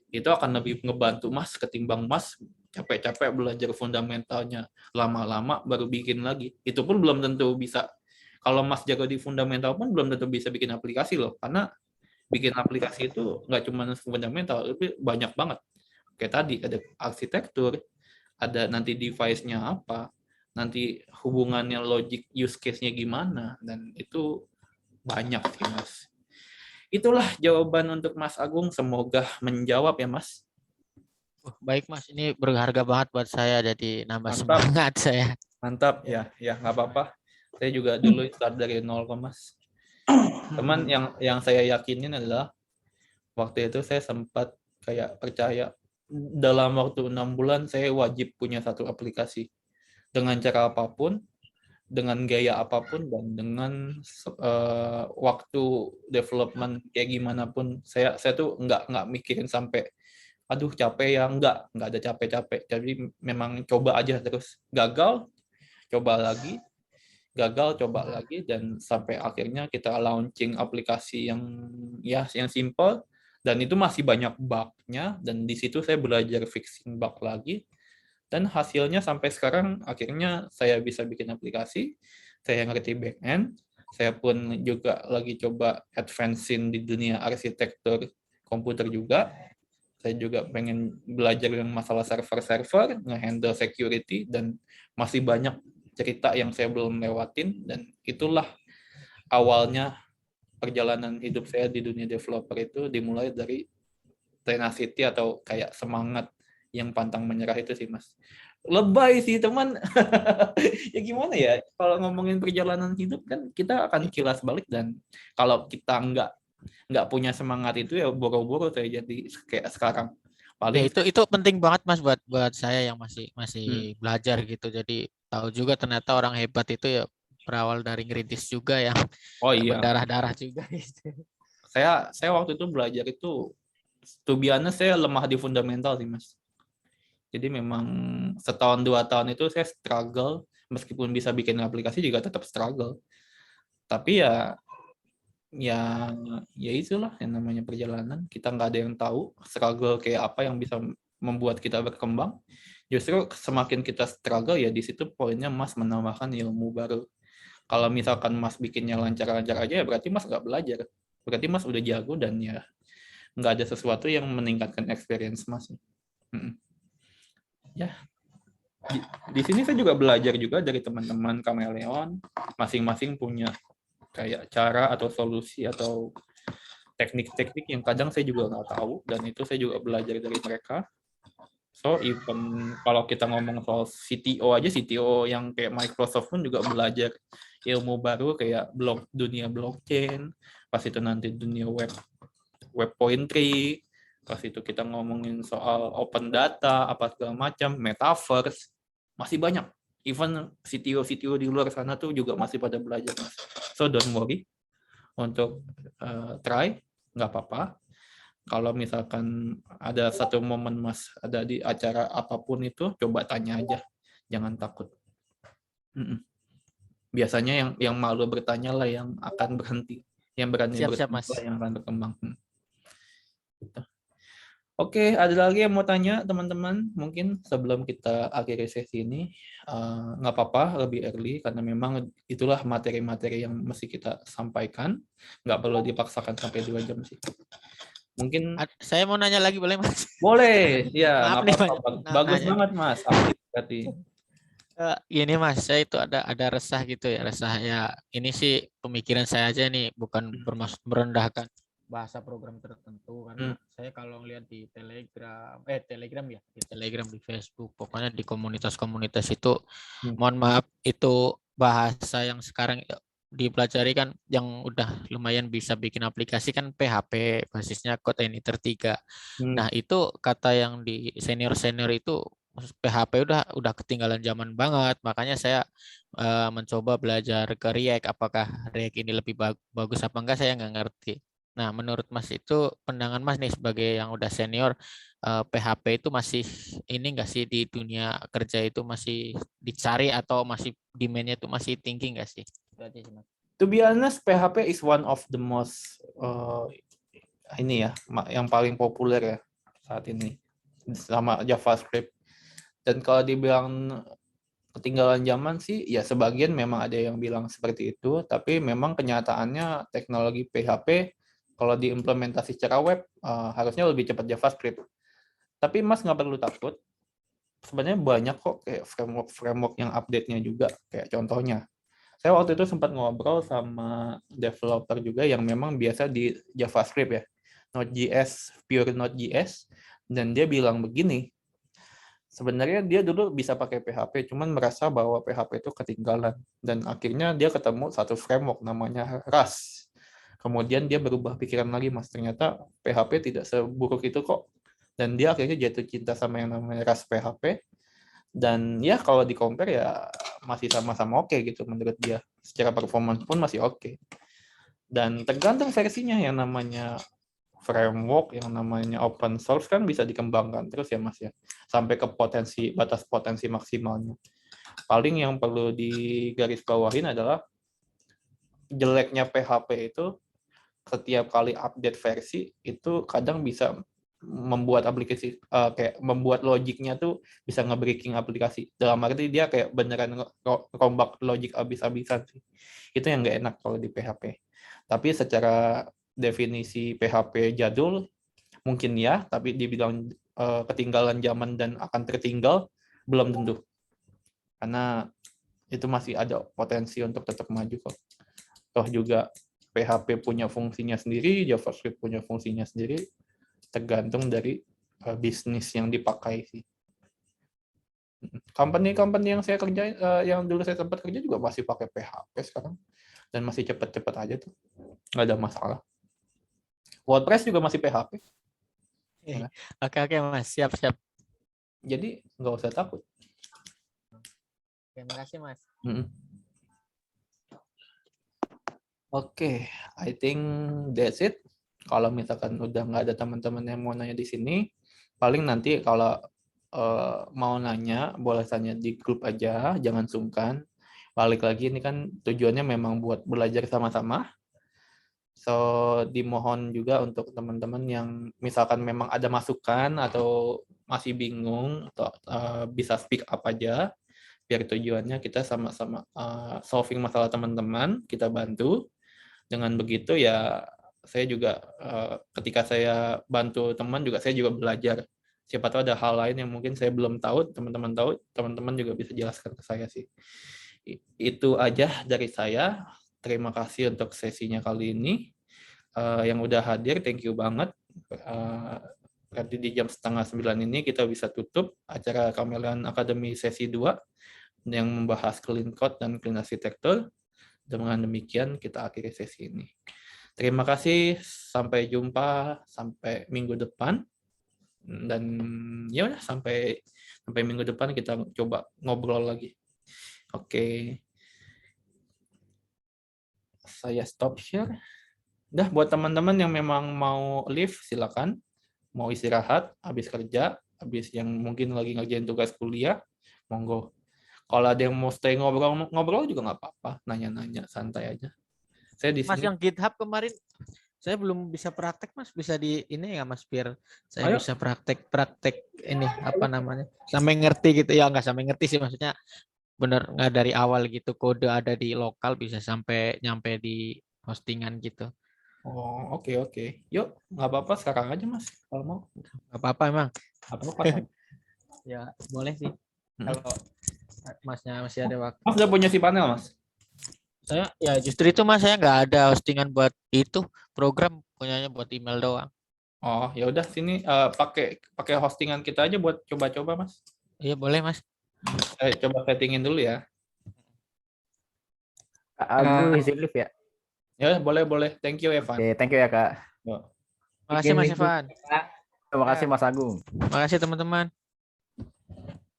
itu akan lebih ngebantu Mas ketimbang Mas capek-capek belajar fundamentalnya lama-lama baru bikin lagi. Itu pun belum tentu bisa. Kalau Mas jago di fundamental pun belum tentu bisa bikin aplikasi loh. Karena bikin aplikasi itu nggak cuma fundamental, tapi banyak banget. Kayak tadi ada arsitektur, ada nanti device-nya apa, nanti hubungannya logic use case-nya gimana, dan itu banyak sih Mas. Itulah jawaban untuk Mas Agung, semoga menjawab ya Mas. Baik Mas, ini berharga banget buat saya, jadi nambah Mantap. semangat saya. Mantap ya nggak apa-apa. Saya juga dulu start dari nol kok Mas. Teman yang saya yakinin adalah waktu itu saya sempat kayak percaya dalam waktu 6 bulan saya wajib punya satu aplikasi dengan cara apapun, dengan gaya apapun, dan dengan waktu development kayak gimana pun. Saya tuh nggak mikirin sampai aduh capek ya, nggak ada capek-capek. Jadi memang coba aja terus, gagal coba lagi, gagal coba lagi, dan sampai akhirnya kita launching aplikasi yang simple, dan itu masih banyak bug-nya, dan di situ saya belajar fixing bug lagi, dan hasilnya sampai sekarang akhirnya saya bisa bikin aplikasi, saya ngerti back end, saya pun juga lagi coba advancing di dunia arsitektur komputer juga. Saya juga pengen belajar yang masalah server-server, nge-handle security, dan masih banyak cerita yang saya belum lewatin, dan itulah awalnya perjalanan hidup saya di dunia developer itu dimulai dari tenacity atau kayak semangat yang pantang menyerah itu sih Mas. Lebay sih teman. Ya gimana ya, kalau ngomongin perjalanan hidup kan kita akan kilas balik, dan kalau kita nggak punya semangat itu ya boro-boro saya jadi kayak sekarang. Paling ya, itu penting banget Mas buat saya yang masih belajar gitu. Jadi tahu juga ternyata orang hebat itu ya berawal dari ngerintis juga ya. Iya. Berdarah-darah juga gitu. Saya waktu itu belajar itu, to be honest, saya lemah di fundamental sih Mas. Jadi memang setahun 2 tahun itu saya struggle, meskipun bisa bikin aplikasi juga tetap struggle. Tapi ya itulah yang namanya perjalanan. Kita nggak ada yang tahu struggle kayak apa yang bisa membuat kita berkembang. Justru semakin kita struggle ya di situ poinnya Mas menambahkan ilmu baru. Kalau misalkan Mas bikinnya lancar-lancar aja ya berarti Mas nggak belajar. Berarti Mas udah jago, dan ya nggak ada sesuatu yang meningkatkan experience Mas. Ya, di sini saya juga belajar juga dari teman-teman Kameleon, masing-masing punya kayak cara atau solusi atau teknik-teknik yang kadang saya juga nggak tahu, dan itu saya juga belajar dari mereka. So even kalau kita ngomong soal CTO aja, CTO yang kayak Microsoft pun juga belajar ilmu baru kayak dunia blockchain, pas itu nanti dunia web pointry, pas itu kita ngomongin soal open data, apa segala macam, metaverse, masih banyak. Even CTO di luar sana tuh juga masih pada belajar. So don't worry untuk try, nggak apa-apa. Kalau misalkan ada satu momen Mas ada di acara apapun itu, coba tanya aja, jangan takut. Biasanya yang malu bertanya lah yang akan berhenti, yang berani bertanya lah yang akan berkembang. Gitu. Oke, ada lagi yang mau tanya teman-teman? Mungkin sebelum kita akhiri sesi ini, nggak apa-apa lebih early, karena memang itulah materi-materi yang mesti kita sampaikan. Nggak perlu dipaksakan sampai 2 jam sih. Mungkin saya mau nanya lagi, boleh Mas? Boleh, ya. Maaf nih, Mas. Bagus banget Mas. Berarti. Ini Mas, saya itu ada resah gitu ya, resah ya. Ini sih pemikiran saya aja nih, bukan bermaksud merendahkan bahasa program tertentu, karena saya kalau ngeliat di Telegram ya, di Telegram, di Facebook, pokoknya di komunitas-komunitas itu, mohon maaf, itu bahasa yang sekarang dipelajari kan yang udah lumayan bisa bikin aplikasi kan PHP, basisnya Code Editor 3. Nah, itu kata yang di senior-senior itu PHP udah ketinggalan zaman banget, makanya saya mencoba belajar ke React. Apakah React ini lebih bagus apa enggak, saya nggak ngerti. Nah, menurut Mas itu, pandangan Mas nih sebagai yang udah senior, PHP itu masih ini nggak sih di dunia kerja itu masih dicari atau masih demand-nya itu masih tinggi nggak sih? To be honest, PHP is one of the most ini ya, yang paling populer ya saat ini sama JavaScript. Dan kalau dibilang ketinggalan zaman sih, ya sebagian memang ada yang bilang seperti itu, tapi memang kenyataannya teknologi PHP kalau diimplementasi secara web harusnya lebih cepat JavaScript. Tapi Mas nggak perlu takut, sebenarnya banyak kok kayak framework yang update-nya juga. Kayak contohnya, saya waktu itu sempat ngobrol sama developer juga yang memang biasa di JavaScript ya, Node.js, pure Node.js, dan dia bilang begini, sebenarnya dia dulu bisa pakai PHP, cuman merasa bahwa PHP itu ketinggalan, dan akhirnya dia ketemu satu framework namanya Rust. Kemudian dia berubah pikiran lagi, Mas, ternyata PHP tidak seburuk itu kok. Dan dia akhirnya jatuh cinta sama yang namanya Rust PHP. Dan ya kalau di compare ya masih sama-sama oke gitu menurut dia. Secara performance pun masih oke. Dan tergantung versinya, yang namanya framework, yang namanya open source kan bisa dikembangkan terus ya Mas ya. Sampai ke batas potensi maksimalnya. Paling yang perlu digarisbawahin adalah jeleknya PHP itu setiap kali update versi itu kadang bisa membuat aplikasi kayak membuat logiknya tuh bisa nge-breaking aplikasi. Dalam arti dia kayak beneran rombak logik abis-abisan sih. Itu yang nggak enak kalau di PHP. Tapi secara definisi PHP jadul mungkin ya, tapi dibilang ketinggalan zaman dan akan tertinggal belum tentu. Karena itu masih ada potensi untuk tetap maju kok. Toh juga PHP punya fungsinya sendiri, JavaScript punya fungsinya sendiri, tergantung dari bisnis yang dipakai sih. Company yang saya kerjain, yang dulu saya sempat kerja juga masih pakai PHP sekarang, dan masih cepet-cepet aja tuh, nggak ada masalah. WordPress juga masih PHP. Oke Mas, siap. Jadi nggak usah takut. Terima kasih Mas. Oke, I think that's it. Kalau misalkan udah nggak ada teman-teman yang mau nanya di sini, paling nanti kalau mau nanya, boleh tanya di grup aja, jangan sungkan. Balik lagi, ini kan tujuannya memang buat belajar sama-sama. So, dimohon juga untuk teman-teman yang misalkan memang ada masukan atau masih bingung, atau bisa speak up aja, biar tujuannya kita sama-sama solving masalah teman-teman, kita bantu. Dengan begitu ya saya juga ketika saya bantu teman juga saya juga belajar. Siapa tahu ada hal lain yang mungkin saya belum tahu, teman-teman tahu, teman-teman juga bisa jelaskan ke saya sih. Itu aja dari saya. Terima kasih untuk sesinya kali ini. Yang udah hadir, thank you banget. Berarti di jam 8:30 ini kita bisa tutup acara Chameleon Academy sesi 2 yang membahas clean code dan clean architecture. Dengan demikian kita akhiri sesi ini. Terima kasih, sampai jumpa sampai minggu depan. Dan ya udah sampai minggu depan kita coba ngobrol lagi. Oke. Saya stop share. Udah, buat teman-teman yang memang mau leave silakan. Mau istirahat habis kerja, habis yang mungkin lagi ngerjain tugas kuliah, monggo. Kalau ada yang mau stay ngobrol juga nggak apa-apa, nanya-nanya santai aja. Saya di Mas sini. yang GitHub kemarin saya belum bisa praktek Mas, bisa di ini ya Mas, biar saya bisa praktek ini apa namanya, sampai ngerti gitu ya, nggak sampai ngerti sih, maksudnya bener nggak dari awal gitu, kode ada di lokal bisa sampai nyampe di hostingan gitu. Oh, oke. Yuk, nggak apa-apa sekarang aja Mas kalau mau. Nggak apa-apa emang. Apa-apa. Ya boleh sih kalau Masnya masih ada waktu. Mas udah punya si panel Mas? Saya ya justru itu Mas, saya nggak ada hostingan buat itu, program punyanya buat email doang. Oh, ya udah sini pakai hostingan kita aja buat coba-coba Mas. Iya boleh Mas. Coba settingin dulu ya. Kak Agus isi live ya? Ya, boleh. Thank you Evan. Oke, thank you ya Kak. Makasih Mas Evan. Terima kasih Mas Agung. Makasih teman-teman.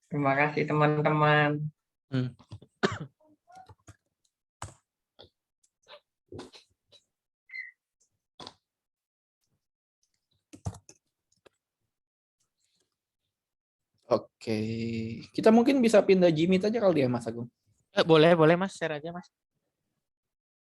Terima kasih teman-teman. Oke, kita mungkin bisa pindah Jimmy aja kali ya Mas Agung. Boleh Mas, share aja Mas.